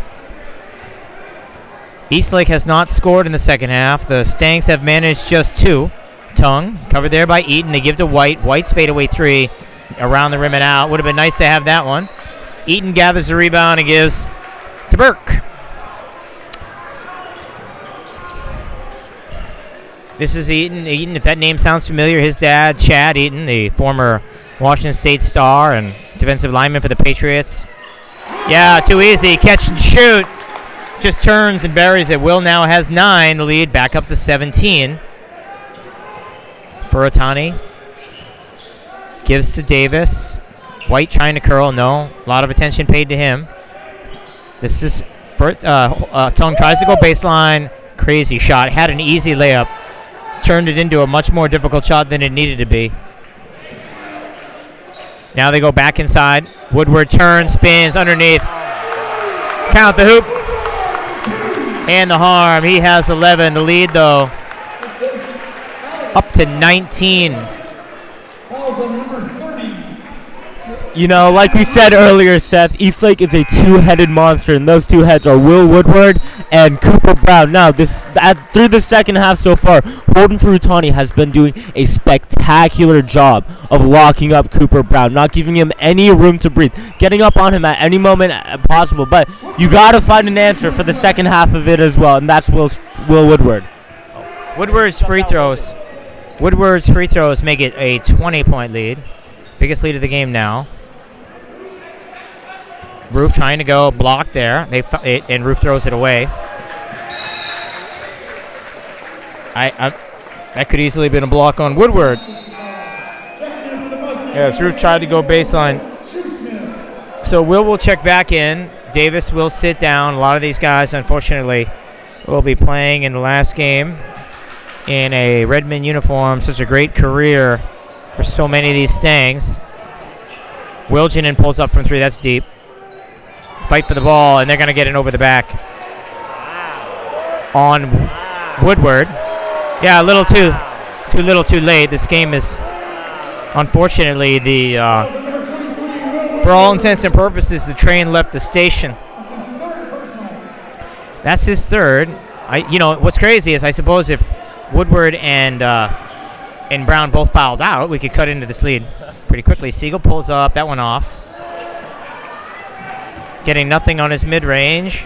Eastlake has not scored in the second half. The Stangs have managed just 2. Tongue covered there by Eaton. They give to White. White's fadeaway 3 around the rim and out. Would have been nice to have that one. Eaton gathers the rebound and gives to Burke. This is Eaton. Eaton, if that name sounds familiar, his dad, Chad Eaton, the former Washington State star and defensive lineman for the Patriots. Yeah, too easy. Catch and shoot. Just turns and buries it. Will now has 9. The lead back up to 17. Furutani gives to Davis. White trying to curl. No. A lot of attention paid to him. This is Tongue tries to go baseline. Crazy shot. Had an easy layup. Turned it into a much more difficult shot than it needed to be. Now they go back inside. Woodward turns, spins underneath. Count the hoop. And the harm. He has 11. The lead, though, up to 19. You know, like we said earlier, Seth, Eastlake is a two-headed monster, and those two heads are Will Woodward and Cooper Brown. Now, through the second half so far, Holden Furutani has been doing a spectacular job of locking up Cooper Brown, not giving him any room to breathe, getting up on him at any moment possible. But you got to find an answer for the second half of it as well, and that's Will Woodward. Woodward's free throws make it a 20-point lead. Biggest lead of the game now. Roof trying to go, blocked there. And Roof throws it away. That could easily have been a block on Woodward. Yes, Roof tried to go baseline. So will check back in. Davis will sit down. A lot of these guys, unfortunately, will be playing in the last game in a Redmond uniform. Such a great career for so many of these Stangs. Wilginen pulls up from 3. That's deep. Fight for the ball, and they're going to get it over the back on Woodward. Yeah, a little too too late. This game is, unfortunately, for all intents and purposes, the train left the station. That's his third. What's crazy is I suppose if Woodward and Brown both fouled out, we could cut into this lead pretty quickly. Siegel pulls up. That one off. Getting nothing on his mid-range.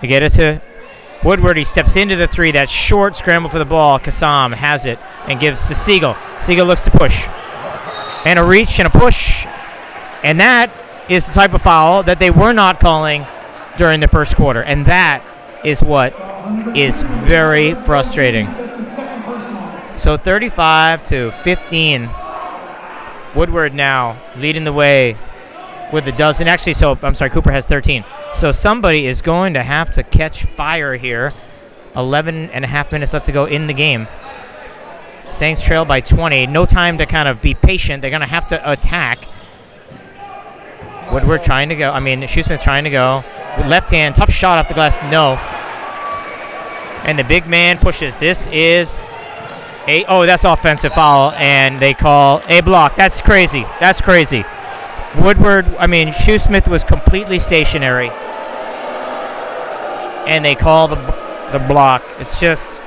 We get it to Woodward. He steps into the three. That short scramble for the ball. Kassam has it and gives to Siegel. Siegel looks to push. And a reach and a push. And that is the type of foul that they were not calling during the first quarter. And that is what is very frustrating. So 35-15. Woodward now leading the way with a dozen. Actually, Cooper has 13. So somebody is going to have to catch fire here. 11 and a half minutes left to go in the game. Stangs trail by 20. No time to kind of be patient. They're going to have to attack. Woodward trying to go. Shoesmith trying to go. Left hand, tough shot off the glass. No. And the big man pushes. This is that's offensive foul, and they call a block. That's crazy. That's crazy. Shoesmith was completely stationary, and they call the block. It's just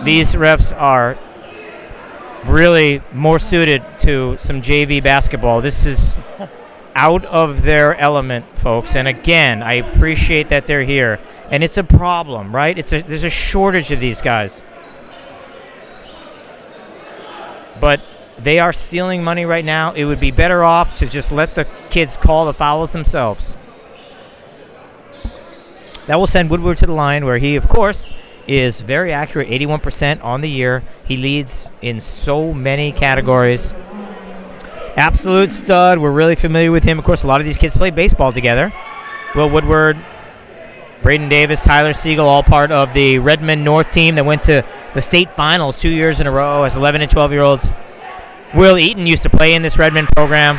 these refs are really more suited to some JV basketball. This is out of their element, folks. And again, I appreciate that they're here, and it's a problem, right? There's a shortage of these guys. But they are stealing money right now. It would be better off to just let the kids call the fouls themselves. That will send Woodward to the line, where he, of course, is very accurate, 81% on the year. He leads in so many categories. Absolute stud. We're really familiar with him. Of course, a lot of these kids play baseball together. Will Woodward, Braden Davis, Tyler Siegel, all part of the Redmond North team that went to the state finals 2 years in a row as 11 and 12-year-olds. Will Eaton used to play in this Redmond program.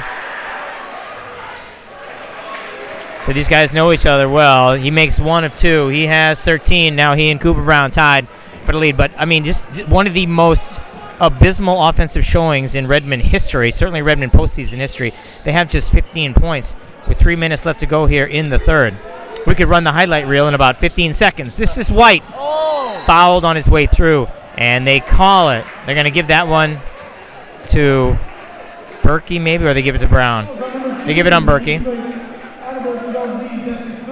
So these guys know each other well. He makes one of two. He has 13. Now he and Cooper Brown tied for the lead. But, just one of the most abysmal offensive showings in Redmond history, certainly Redmond postseason history. They have just 15 points with 3 minutes left to go here in the third. We could run the highlight reel in about 15 seconds. This is White. Fouled on his way through, and they call it. They're going to give that one to Berkey maybe, or they give it to Brown. They give it on Berkey.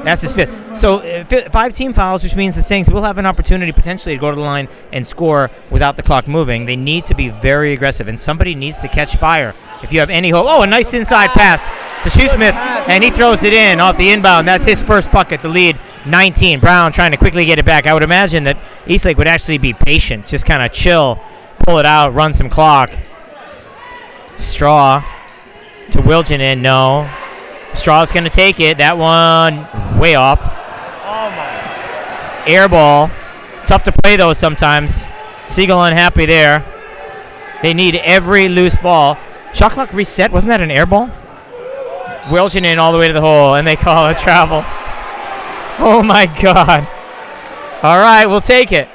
That's his fifth. So 5 team fouls, which means the Stangs will have an opportunity potentially to go to the line and score without the clock moving. They need to be very aggressive, and somebody needs to catch fire if you have any hope. A nice inside pass to Shoesmith, and he throws it in off the inbound. That's his first bucket, the lead 19. Brown trying to quickly get it back. I would imagine that Eastlake would actually be patient, just kind of chill, pull it out, run some clock. Straw to Wilginen, no. Straw's going to take it. That one way off. Oh, my. Air ball. Tough to play, though, sometimes. Siegel unhappy there. They need every loose ball. Shot clock reset. Wasn't that an air ball? Wilginen all the way to the hole, and they call it travel. Oh, my God. All right, we'll take it.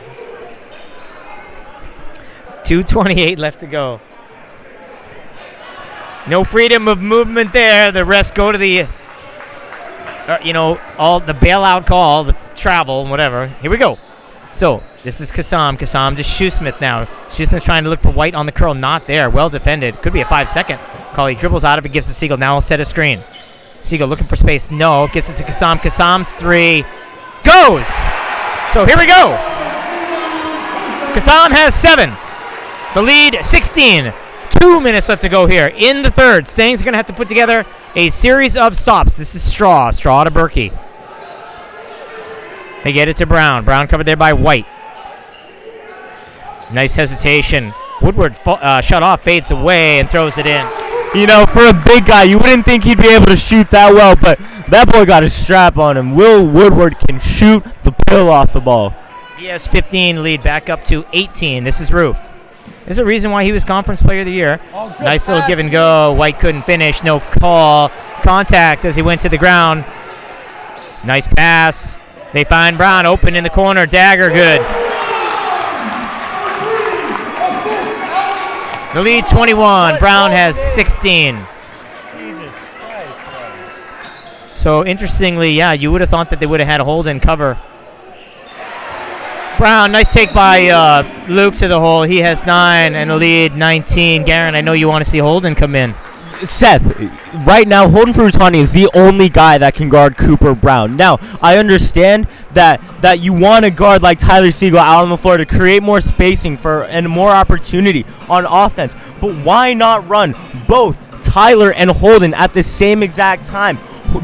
2:28 left to go. No freedom of movement there. The refs go to the, all the bailout call, the travel, whatever. Here we go. So this is Kassam. Kassam to Shoesmith now. Shoesmith trying to look for White on the curl. Not there. Well defended. Could be a 5-second call. He dribbles out of it, gives to Siegel. Now he'll set a screen. Siegel looking for space. No. Gets it to Kassam. Kassam's three goes. So here we go. Kassam has 7. The lead 16. 2 minutes left to go here in the third. Stangs are going to have to put together a series of stops. This is Straw. Straw to Berkey. They get it to Brown. Brown covered there by White. Nice hesitation. Woodward shut off, fades away, and throws it in. For a big guy, you wouldn't think he'd be able to shoot that well, but that boy got a strap on him. Will Woodward can shoot the pill off the ball. He has 15, lead back up to 18. This is Roof. There's a reason why he was Conference Player of the Year. Nice little give and go. White couldn't finish. No call. Contact as he went to the ground. Nice pass. They find Brown open in the corner. Dagger good. The lead 21. Brown has 16. Jesus Christ, So interestingly, yeah, you would have thought that they would have had a hold and cover. Brown, nice take by Luke to the hole. He has 9 and a lead 19. Garen, I know you want to see Holden come in. Seth, right now, Holden Frutani is the only guy that can guard Cooper Brown. Now, I understand that you want to guard like Tyler Siegel out on the floor to create more spacing and more opportunity on offense. But why not run both Tyler and Holden at the same exact time?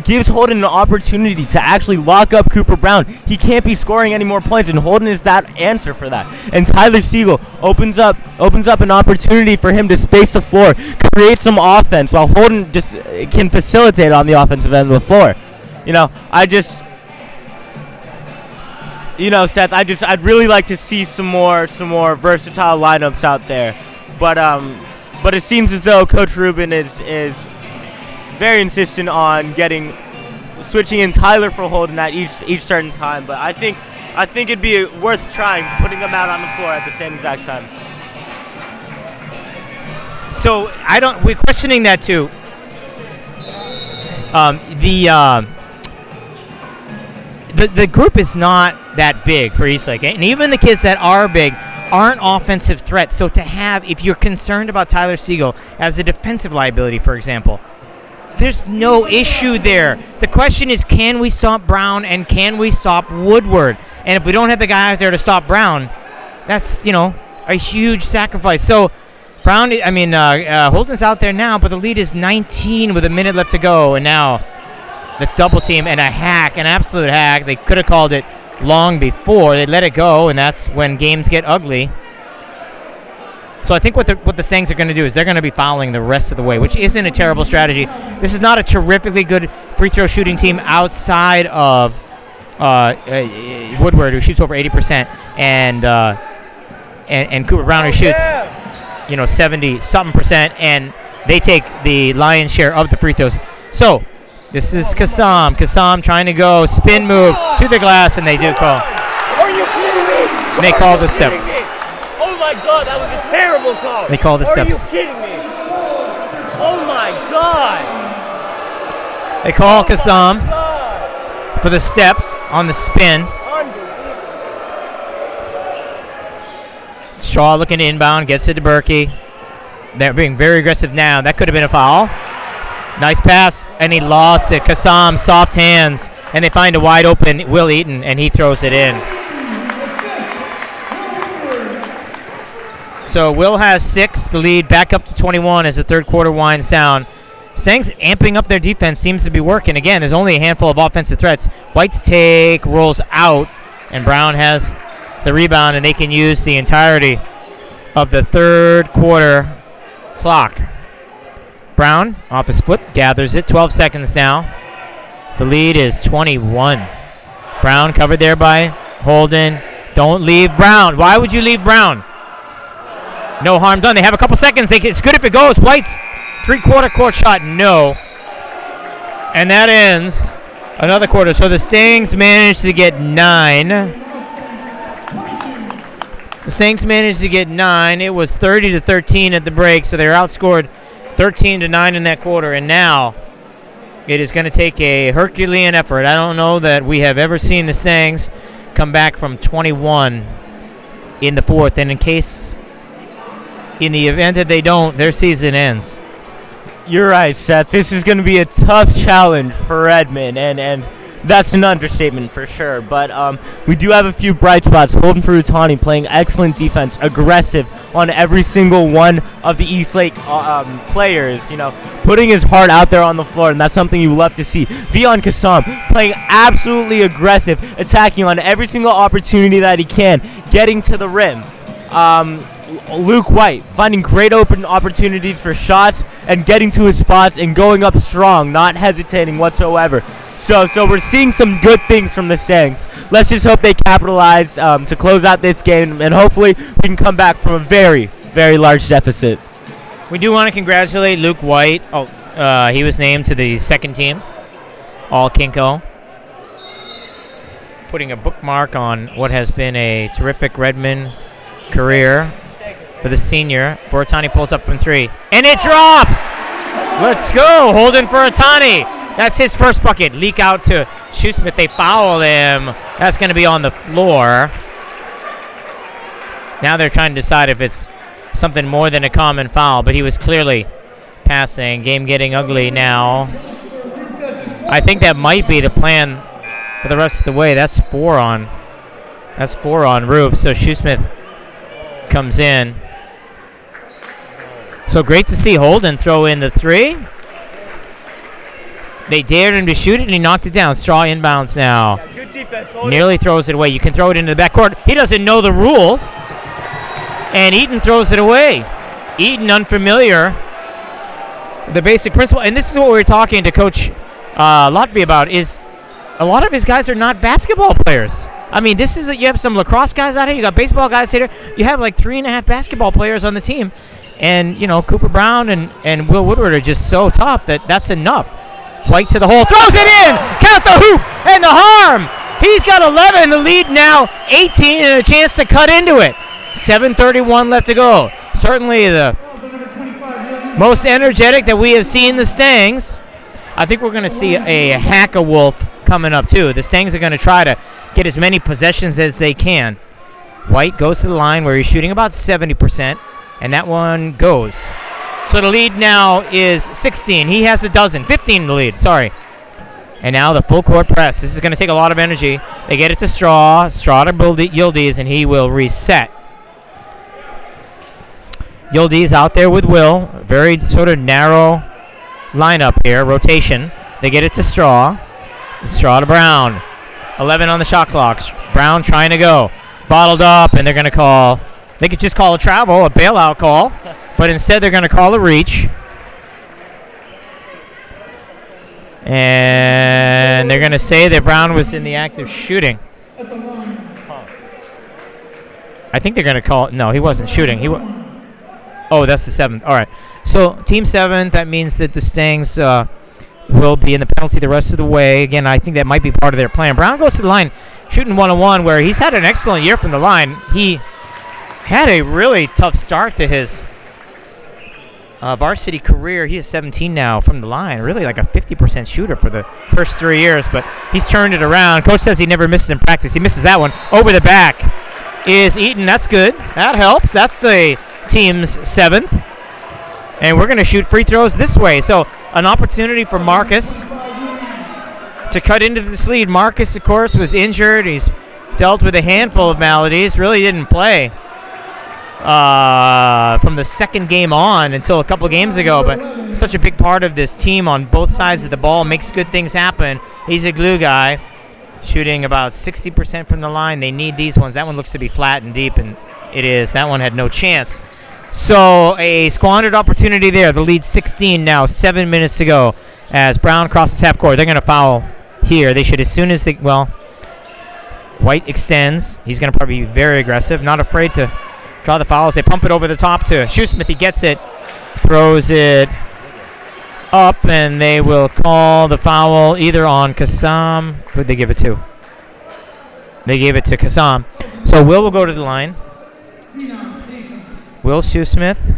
Gives Holden an opportunity to actually lock up Cooper Brown. He can't be scoring any more points, and Holden is that answer for that. And Tyler Siegel opens up an opportunity for him to space the floor, create some offense, while Holden just can facilitate on the offensive end of the floor. Seth, I'd really like to see some more versatile lineups out there, but it seems as though Coach Rubin is very insistent on switching in Tyler for Holden at each certain time. But I think it'd be worth trying, putting them out on the floor at the same exact time. So we're questioning that too. The group is not that big for Eastlake, and even the kids that are big aren't offensive threats. So if you're concerned about Tyler Siegel as a defensive liability, for example, there's no issue there. The question is, can we stop Brown and can we stop Woodward? And if we don't have the guy out there to stop Brown, that's, a huge sacrifice. So Holden's out there now, but the lead is 19 with a minute left to go. And now the double team and an absolute hack. They could have called it long before. They let it go, and that's when games get ugly. So I think what the Stangs are going to do is they're going to be fouling the rest of the way, which isn't a terrible strategy. This is not a terrifically good free throw shooting team outside of Woodward, who shoots over 80%, and Cooper Brown, who shoots 70-something%, and they take the lion's share of the free throws. So this is Kassam. Kassam trying to go spin move to the glass, and they do call. Are you kidding me? And they call the step. Oh my God, that was a terrible call. They call the steps. Are you kidding me? Oh my God. They call Kassam for the steps on the spin. Shaw looking inbound, gets it to Berkey. They're being very aggressive now. That could have been a foul. Nice pass, and he lost it. Kassam, soft hands, and they find a wide open Will Eaton, and he throws it in. So Will has 6, the lead back up to 21 as the third quarter winds down. Stangs amping up their defense seems to be working. Again, there's only a handful of offensive threats. White's take rolls out, and Brown has the rebound, and they can use the entirety of the third quarter clock. Brown, off his foot, gathers it. 12 seconds now. The lead is 21. Brown covered there by Holden. Don't leave Brown. Why would you leave Brown? No harm done. They have a couple seconds. It's good if it goes. White's three-quarter court shot, no. And that ends another quarter. So the Stangs managed to get 9. The Stangs managed to get 9. It was 30-13 at the break, so they were outscored 13-9 in that quarter. And now it is going to take a Herculean effort. I don't know that we have ever seen the Stangs come back from 21 in the fourth. And in the event that they don't, their season ends. You're right, Seth. This is going to be a tough challenge for Redmond, and that's an understatement for sure. But we do have a few bright spots. Holden Frutani playing excellent defense, aggressive on every single one of the Eastlake players, putting his heart out there on the floor, and that's something you love to see. Vion Kassam playing absolutely aggressive, attacking on every single opportunity that he can, getting to the rim. Luke White finding great open opportunities for shots and getting to his spots and going up strong, not hesitating whatsoever. So we're seeing some good things from the Stangs. Let's just hope they capitalize to close out this game, and hopefully we can come back from a very, very large deficit. We do want to congratulate Luke White. He was named to the second team, All Kinko, putting a bookmark on what has been a terrific Redmond career for the senior. Furatani pulls up from 3, and it drops. Let's go. Holden Furatani That's his first bucket. Leak out to Shoesmith. They foul him. That's going to be on the floor. Now they're trying to decide if it's something more than a common foul, but he was clearly passing. Game getting ugly now. I think that might be the plan for the rest of the way. That's four on Roof. So Shoesmith comes in. So great to see Holden throw in the three. They dared him to shoot it, and he knocked it down. Straw inbounds now. Yeah, good defense, Holden. Nearly throws it away. You can throw it into the backcourt. He doesn't know the rule. And Eaton throws it away. Eaton, unfamiliar. The basic principle, and this is what we were talking to Coach Lotby about, is a lot of his guys are not basketball players. I mean, you have some lacrosse guys out here. You got baseball guys here. You have like 3.5 basketball players on the team. And, Cooper Brown and Will Woodward are just so tough that's enough. White to the hole, throws it in! Count the hoop and the harm! He's got 11, the lead now 18, and a chance to cut into it. 7:31 left to go. Certainly the most energetic that we have seen the Stangs. I think we're going to see a Hack-a-Wolf coming up, too. The Stangs are going to try to get as many possessions as they can. White goes to the line where he's shooting about 70%, and that one goes. So the lead now is 16. He has 15 in the lead, sorry. And now the full court press. This is going to take a lot of energy. They get it to Straw to Yildiz, and he will reset. Yildiz out there with Will. Very sort of narrow lineup here, rotation. They get it to Straw. Straw to Brown. 11 on the shot clock. Brown trying to go. Bottled up, and they're going to call. They could just call a travel, a bailout call. But instead, they're going to call a reach. And they're going to say that Brown was in the act of shooting. I think they're going to call. No, he wasn't shooting. Oh, that's the 7th. All right. So, team 7th, that means that the Stangs will be in the penalty the rest of the way. Again, I think that might be part of their plan. Brown goes to the line, shooting 1-on-1, where he's had an excellent year from the line. He had a really tough start to his varsity career. He is 17 now from the line. Really like a 50% shooter for the first 3 years, but he's turned it around. Coach says he never misses in practice. He misses that one. Over the back is Eaton. That's good. That helps. That's the team's 7th. And we're going to shoot free throws this way. So an opportunity for Marcus to cut into this lead. Marcus, of course, was injured. He's dealt with a handful of maladies. Really didn't play from the second game on until a couple of games ago, but such a big part of this team on both sides of the ball, makes good things happen. He's a glue guy, shooting about 60% from the line. They need these ones. That one looks to be flat and deep, and it is. That one had no chance. So a squandered opportunity there. The lead 16 now, 7 minutes to go as Brown crosses half court. They're going to foul here. They should as soon as White extends. He's going to probably be very aggressive, not afraid to draw the fouls. They pump it over the top to Shoesmith. He gets it, throws it up, and they will call the foul either on Kassam. Who'd they give it to? They gave it to Kassam. So Will go to the line. Will Shoesmith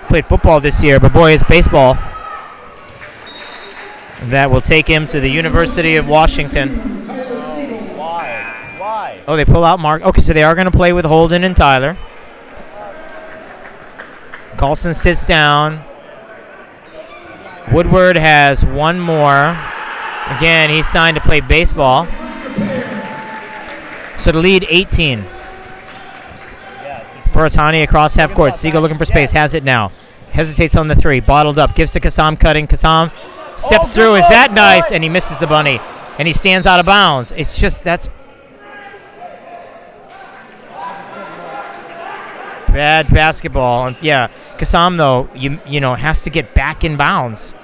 played football this year, but boy, it's baseball. That will take him to the University of Washington. Why? Oh, they pull out Mark. Okay, so they are going to play with Holden and Tyler. Carlson sits down. Woodward has one more. Again, he's signed to play baseball. So the lead 18. For Otani across half court. Siegel looking for space. Has it now. Hesitates on the three. Bottled up. Gives to Kassam cutting. Kassam steps through. Is that nice? And he misses the bunny. And he stands out of bounds. It's just, that's bad basketball. And yeah, Kassam, though, you know, has to get back in bounds.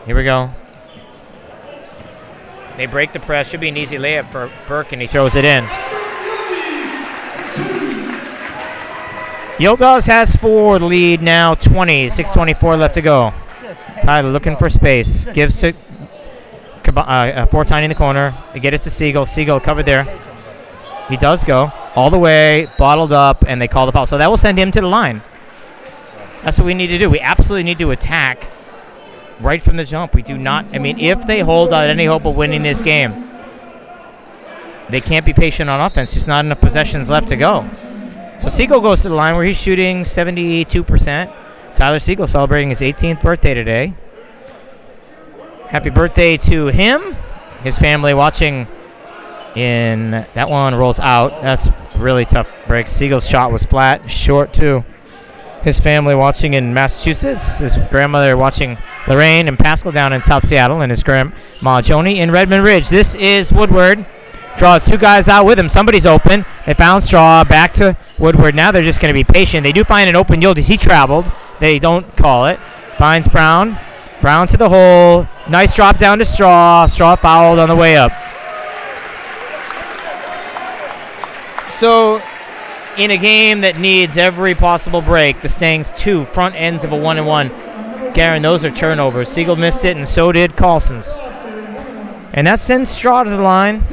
Here we go. They break the press. Should be an easy layup for Burke, and he throws it in. Yildiz has 4. The lead now 20. 6:24 left to go. Tyler looking for space. Gives to Fortine in the corner. They get it to Siegel. Siegel covered there. He does go all the way, bottled up, and they call the foul. So that will send him to the line. That's what we need to do. We absolutely need to attack right from the jump. We do not. I mean, if they hold out any hope of winning this game, they can't be patient on offense. Just not enough possessions left to go. So Siegel goes to the line where he's shooting 72%. Tyler Siegel celebrating his 18th birthday today. Happy birthday to him. His family watching in. That one rolls out. That's really tough break. Siegel's shot was flat, short too. His family watching in Massachusetts. His grandmother watching Lorraine and Pascal down in South Seattle, and his grandma Joni in Redmond Ridge. This is Woodward. Draws two guys out with him. Somebody's open. They found Straw. Back to Woodward. Now they're just going to be patient. They do find an open Yildiz. He traveled. They don't call it. Finds Brown. Brown to the hole. Nice drop down to Straw. Straw fouled on the way up. So, in a game that needs every possible break, the Stangs two front ends of a 1-and-1. Garen, those are turnovers. Siegel missed it, and so did Carlson's. And that sends Straw to the line.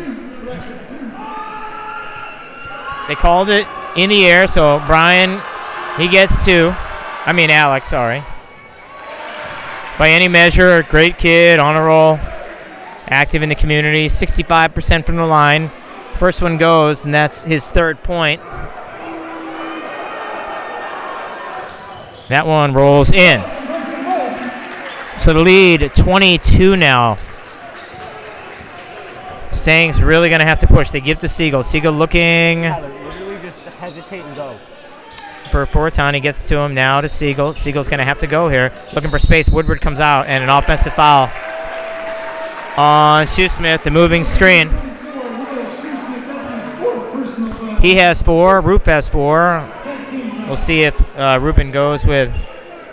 They called it in the air, so Brian, he gets two. Alex, sorry. By any measure, a great kid, on a roll, active in the community, 65% from the line. First one goes, and that's his third point. That one rolls in. So the lead, 22 now. Stangs really going to have to push. They give to Siegel. Siegel looking. Literally just hesitate and go. For Fortan, he gets to him now to Siegel. Siegel's going to have to go here. Looking for space. Woodward comes out, and an offensive foul on Shoesmith, the moving screen. He has 4. Roof has 4. We'll see if Ruben goes with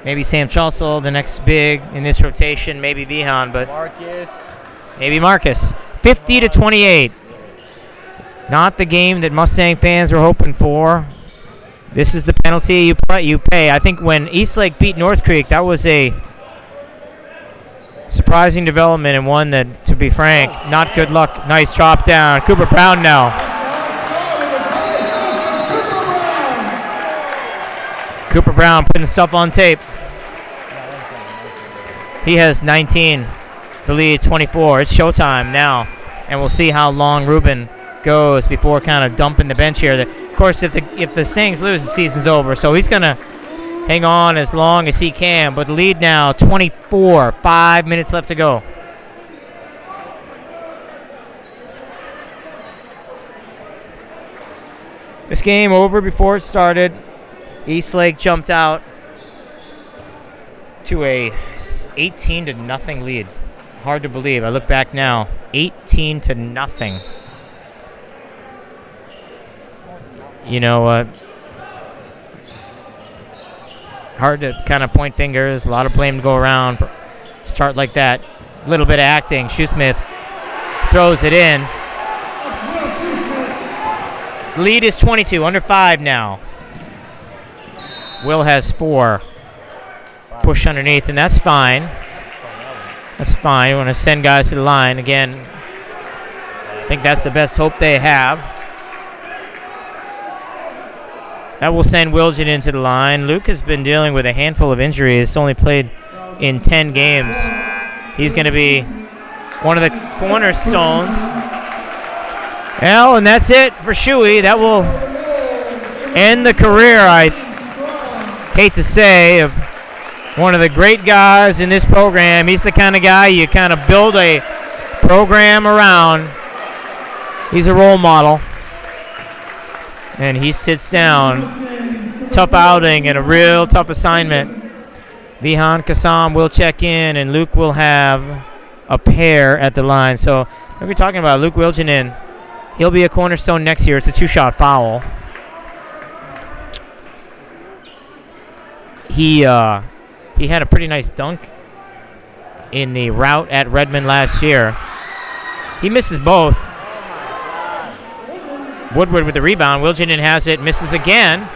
maybe Sam Chaussel, the next big in this rotation, maybe Vihan, but maybe Marcus. 50-28. Not the game that Mustang fans were hoping for. This is the penalty you pay. I think when Eastlake beat North Creek, that was a surprising development and one that, to be frank, not good luck. Nice drop down. Cooper Brown now. Cooper Brown putting stuff on tape. He has 19. The lead 24. It's showtime now, and we'll see how long Ruben goes before kind of dumping the bench here. Of course, if the Stangs lose, the season's over. So he's gonna hang on as long as he can. But the lead now 24. 5 minutes left to go. This game over before it started. Eastlake jumped out to a 18-0 lead. Hard to believe. I look back now. 18-0. Hard to kind of point fingers. A lot of blame to go around for a start like that. A little bit of acting. Shoesmith throws it in. Lead is 22. Under 5 now. Will has 4. Push underneath, and that's fine. That's fine. You want to send guys to the line. Again, I think that's the best hope they have. That will send Wilgen into the line. Luke has been dealing with a handful of injuries. He's only played in 10 games. He's going to be one of the cornerstones. Well, and that's it for Shuey. That will end the career, I hate to say, of one of the great guys in this program. He's the kind of guy you kind of build a program around. He's a role model. And he sits down. Tough outing and a real tough assignment. Vihan Kassam will check in, and Luke will have a pair at the line. So what we're talking about, Luke Wilgenen, he'll be a cornerstone next year. It's a 2-shot foul. He had a pretty nice dunk in the rout at Redmond last year. He misses both. Woodward with the rebound. Wilgenen has it, misses again.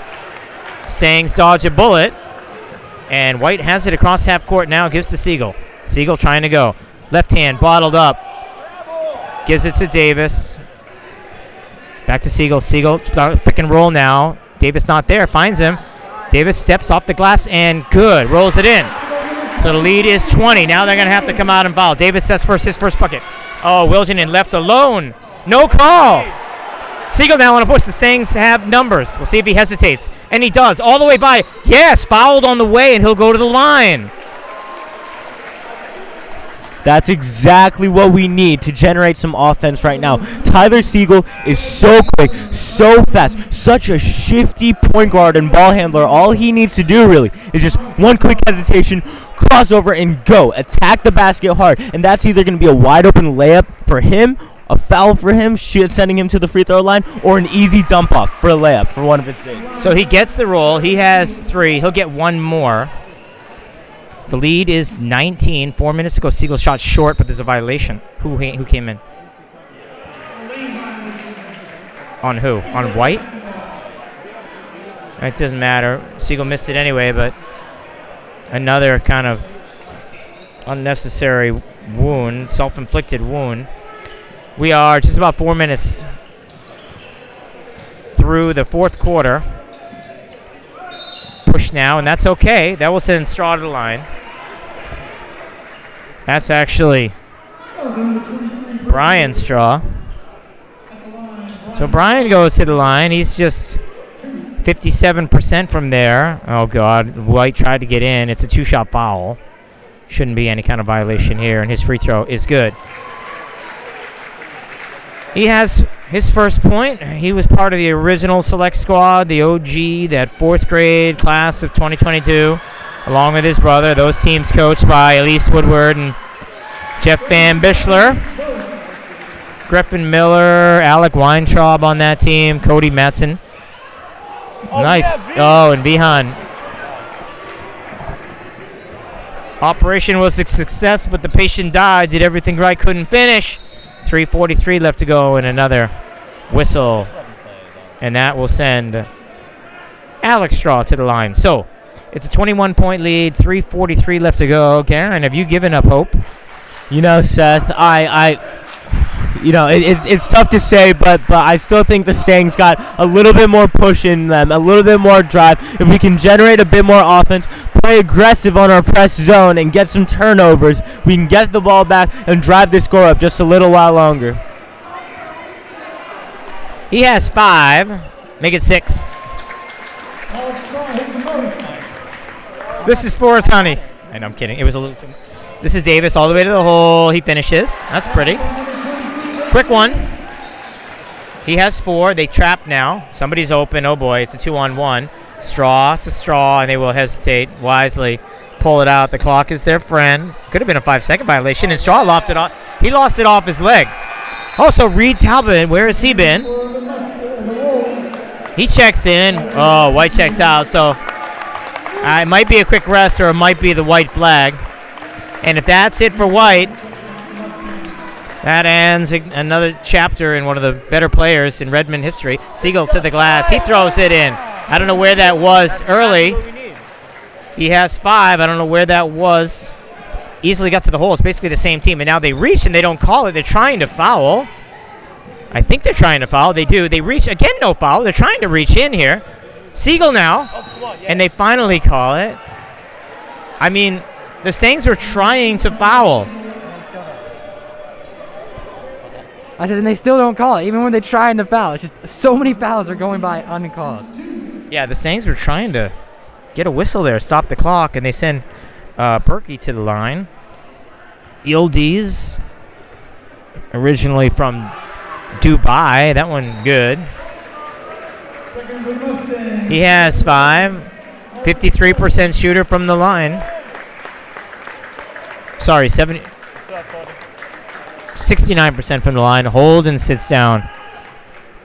Stangs dodge a bullet. And White has it across half court now, gives to Siegel. Siegel trying to go. Left hand, bottled up. Gives it to Davis. Back to Siegel. Siegel, pick and roll now. Davis not there, finds him. Davis steps off the glass and good. Rolls it in. So the lead is 20. Now they're going to have to come out and foul. Davis sets his first bucket. Oh, Wilginen left alone. No call. Siegel now on a push. The Stangs have numbers. We'll see if he hesitates. And he does. All the way by. Yes, fouled on the way, and he'll go to the line. That's exactly what we need to generate some offense right now. Tyler Siegel is so quick, so fast, such a shifty point guard and ball handler. All he needs to do really is just one quick hesitation, crossover, and go. Attack the basket hard. And that's either going to be a wide open layup for him, a foul for him, sending him to the free throw line, or an easy dump off for a layup for one of his bigs. So he gets the roll. He has 3. He'll get 1 more. The lead is 19. 4 minutes ago, Siegel shot short, but there's a violation. Who came in? On who? On White? It doesn't matter. Siegel missed it anyway, but another kind of unnecessary wound, self-inflicted wound. We are just about 4 minutes through the fourth quarter. Push now, and that's okay. That will send Straw to the line. That's actually Brian Straw. So Brian goes to the line. He's just 57% from there. Oh, God. White tried to get in. It's a 2-shot foul. Shouldn't be any kind of violation here, and his free throw is good. He has his first point. He was part of the original select squad, the OG, that 4th grade class of 2022, along with his brother. Those teams coached by Elise Woodward and Jeff Van Bischler. Griffin Miller, Alec Weintraub on that team, Cody Matson. Nice. Oh, and Vihan. Operation was a success, but the patient died. Did everything right, couldn't finish. 3:43 left to go, and another whistle. And that will send Alex Straw to the line. So it's a 21-point lead, 3:43 left to go. Karen, have you given up hope? You know, Seth, it's tough to say, but I still think the Stangs got a little bit more push in them, a little bit more drive. If we can generate a bit more offense, play aggressive on our press zone, and get some turnovers, we can get the ball back and drive the score up just a little while longer. He has 5. Make it 6. This is Forrest Honey. And I'm kidding. It was a little too much. This is Davis all the way to the hole. He finishes. That's pretty. Quick one. He has 4. They trap now. Somebody's open. Oh, boy. It's a 2-on-1. Straw to Straw, and they will hesitate wisely. Pull it out. The clock is their friend. Could have been a 5-second violation, and Straw lost it off. He lost it off his leg. Also, Reed Talbot, where has he been? He checks in. Oh, White checks out. So it might be a quick rest, or it might be the white flag. And if that's it for White, that ends another chapter in one of the better players in Redmond history. Siegel to the glass. He throws it in. I don't know where that was early. He has 5. I don't know where that was. Easily got to the hole. It's basically the same team. And now they reach and they don't call it. They're trying to foul. I think they're trying to foul. They do. They reach. Again, no foul. They're trying to reach in here. Siegel now. And they finally call it. I mean, the Stangs were trying to foul. I said, and they still don't call it, even when they're trying to foul. It's just so many fouls are going by uncalled. Yeah, the Stangs were trying to get a whistle there, stop the clock, and they send Berkey to the line. Ildiz, originally from Dubai. That one good. He has 5. 53% shooter from the line. Sorry, 69% from the line. Holden sits down.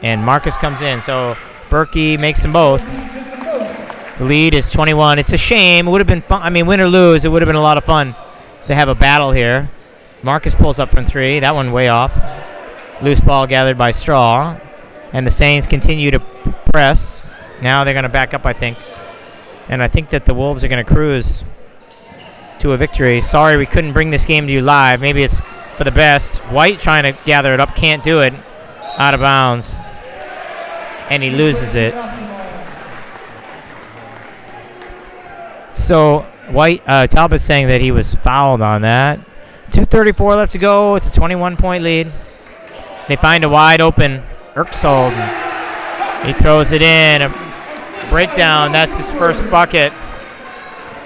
And Marcus comes in. So Berkey makes them both. The lead is 21. It's a shame. It would have been fun. I mean, win or lose, it would have been a lot of fun to have a battle here. Marcus pulls up from 3. That one way off. Loose ball gathered by Straw. And the Saints continue to press. Now they're going to back up, I think. And I think that the Wolves are going to cruise to a victory. Sorry we couldn't bring this game to you live. Maybe it's for the best. White trying to gather it up. Can't do it. Out of bounds. And he loses it. So Talbot's saying that he was fouled on that. 2:34 left to go. It's a 21-point lead. They find a wide open Erksold. He throws it in. A breakdown. That's his first bucket.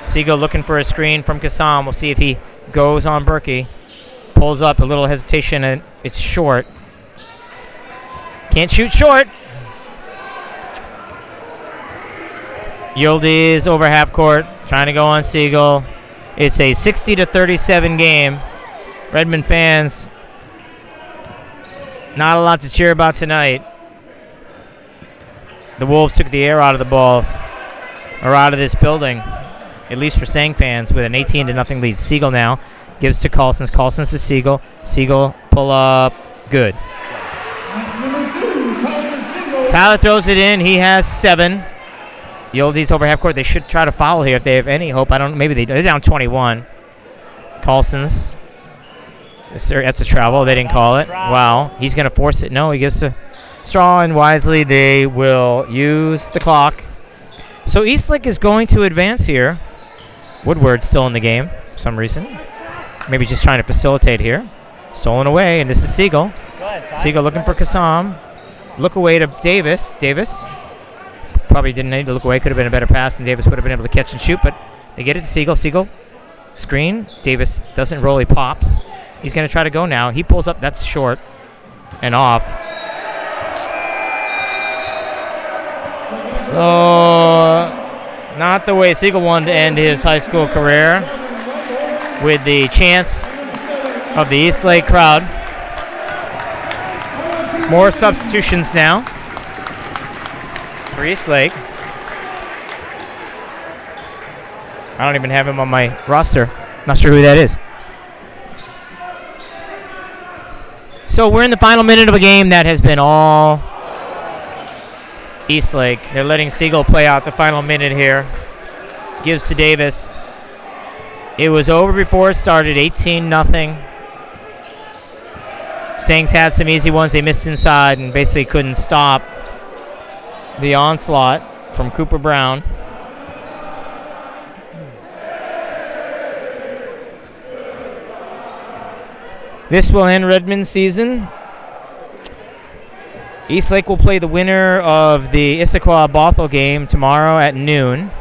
Siegel looking for a screen from Kassam. We'll see if he goes on Berkey. Pulls up, a little hesitation, and it's short. Can't shoot short. Yildiz over half court, trying to go on Siegel. It's a 60-37 game. Redmond fans, not a lot to cheer about tonight. The Wolves took the air out of the ball, or out of this building, at least for Stang fans, with an 18-0 lead. Siegel now gives to Carlsons. Carlsons to Siegel. Siegel pull up, good. That's number 2, Tyler Siegel. Tyler throws it in. He has 7. Yildiz over half court. They should try to foul here if they have any hope. I don't. Maybe they're down 21. Carlsons. That's a travel. They didn't call it. Wow. He's going to force it. No, he gives to Straw, and wisely they will use the clock. So Eastlake is going to advance here. Woodward's still in the game for some reason. Maybe just trying to facilitate here. Stolen away, and this is Siegel. Siegel looking for Kassam. Look away to Davis. Davis probably didn't need to look away. Could have been a better pass, and Davis would have been able to catch and shoot, but they get it to Siegel. Siegel, screen. Davis doesn't roll. He pops. He's going to try to go now. He pulls up. That's short and off. So, not the way Siegel wanted to end his high school career, with the chance of the Eastlake crowd. More substitutions now for Eastlake. I don't even have him on my roster. Not sure who that is. So we're in the final minute of a game that has been all Eastlake. They're letting Siegel play out the final minute here. Gives to Davis. It was over before it started, 18-0. Stangs had some easy ones. They missed inside and basically couldn't stop the onslaught from Cooper Brown. This will end Redmond's season. Eastlake will play the winner of the Issaquah-Bothell game tomorrow at noon.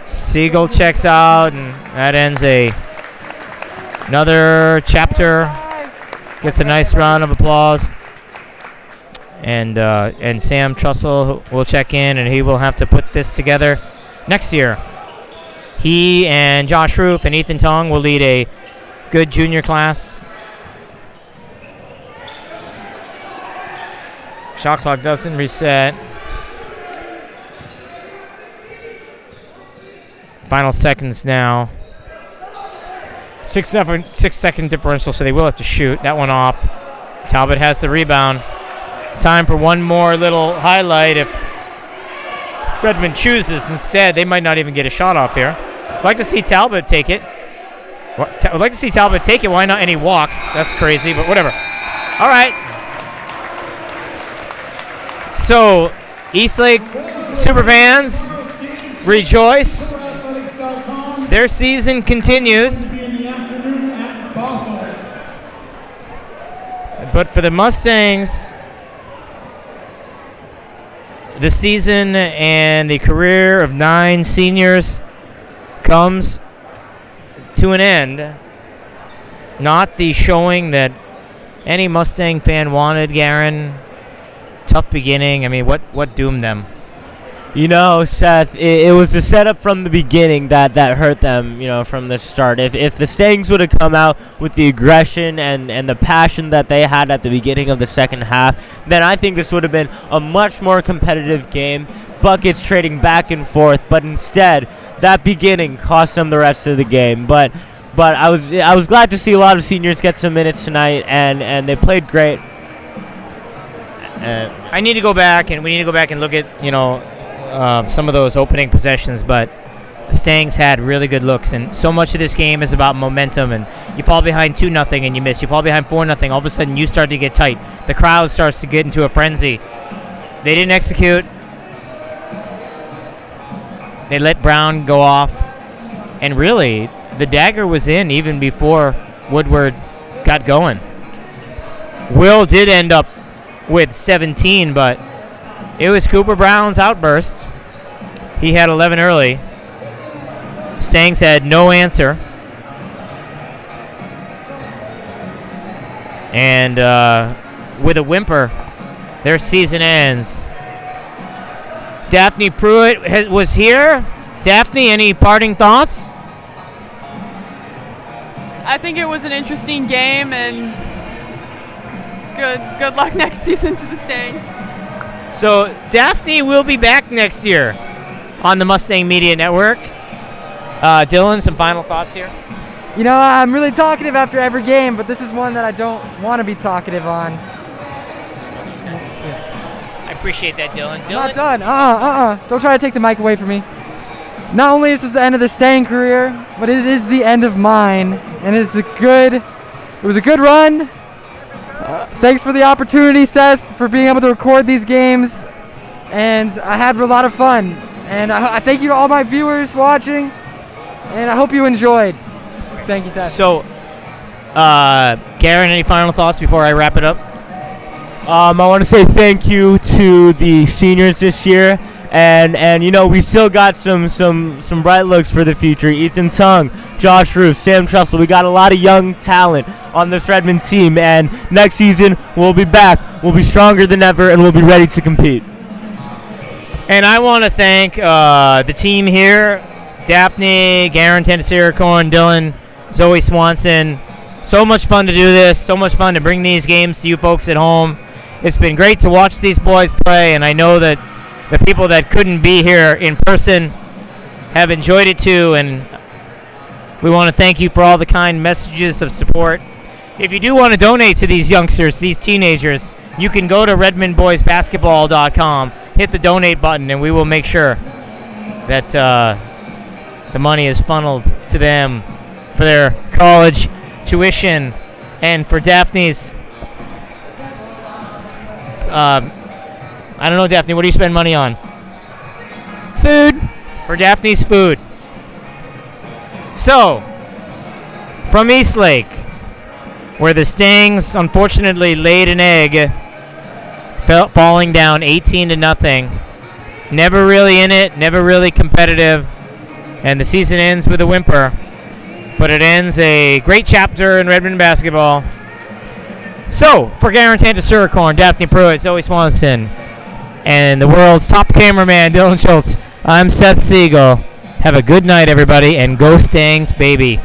Siegel checks out, and that ends another chapter. Gets a nice round of applause. And Sam Trussell will check in, and he will have to put this together next year. He and Josh Roof and Ethan Tong will lead a good junior class. Shot clock doesn't reset. Final seconds now. 6 second differential, so they will have to shoot. That one off. Talbot has the rebound. Time for one more little highlight if Redmond chooses. Instead, they might not even get a shot off here. I'd like to see Talbot take it. I'd like to see Talbot take it. Why not? And he walks. That's crazy, but whatever. All right. So, Eastlake Superfans, rejoice. Their season continues. But for the Mustangs, the season and the career of 9 seniors comes to an end. Not the showing that any Mustang fan wanted, Garen. Tough beginning. I mean, what doomed them? You know, Seth, it was the setup from the beginning that hurt them, you know, from the start. If the Stangs would have come out with the aggression and the passion that they had at the beginning of the second half, then I think this would have been a much more competitive game. Buckets trading back and forth, but instead, that beginning cost them the rest of the game. But I was glad to see a lot of seniors get some minutes tonight, and they played great. I need to go back, and we need to go back and look at, you know, some of those opening possessions, but the Stangs had really good looks, and so much of this game is about momentum, and you fall behind 2-0 and you miss. You fall behind 4-0, all of a sudden you start to get tight. The crowd starts to get into a frenzy. They didn't execute. They let Brown go off. And really, the dagger was in even before Woodward got going. Will did end up with 17, but it was Cooper Brown's outburst. He had 11 early. Stangs had no answer. And with a whimper, their season ends. Daphne Pruitt was here. Daphne, any parting thoughts? I think it was an interesting game, and good luck next season to the Stangs. So Daphne will be back next year on the Mustang Media Network. Dylan, some final thoughts here? You know, I'm really talkative after every game, but this is one that I don't want to be talkative on. I appreciate that, Dylan. I'm not done. Don't try to take the mic away from me. Not only is this the end of the Stang career, but it is the end of mine, and it was a good run. Thanks for the opportunity, Seth, for being able to record these games, and I had a lot of fun. And I thank you to all my viewers watching, and I hope you enjoyed. Thank you, Seth. So, Garen, any final thoughts before I wrap it up? I want to say thank you to the seniors this year, and you know, we still got some bright looks for the future. Ethan Tung, Josh Roof, Sam Trussell. We got a lot of young talent on this Redmond team, and next season we'll be back. We'll be stronger than ever, and we'll be ready to compete. And I want to thank the team here: Daphne, Garen Tendasiracorn, Dylan, Zoe Swanson. So much fun to do this. So much fun to bring these games to you folks at home. It's been great to watch these boys play, and I know that the people that couldn't be here in person have enjoyed it too, and we want to thank you for all the kind messages of support. If you do want to donate to these youngsters, these teenagers, you can go to redmondboysbasketball.com, hit the donate button, and we will make sure that the money is funneled to them for their college tuition and for Daphne's I don't know, Daphne, what do you spend money on? Food. For Daphne's food. So, from Eastlake, where the Stangs unfortunately laid an egg, falling down 18-0. Never really in it, never really competitive, and the season ends with a whimper. But it ends a great chapter in Redmond basketball. So, for Garen Tendasiracorn, Daphne Pruitt, Zoe Swanson, and the world's top cameraman, Dylan Schultz, I'm Seth Siegel. Have a good night, everybody, and go Stangs, baby.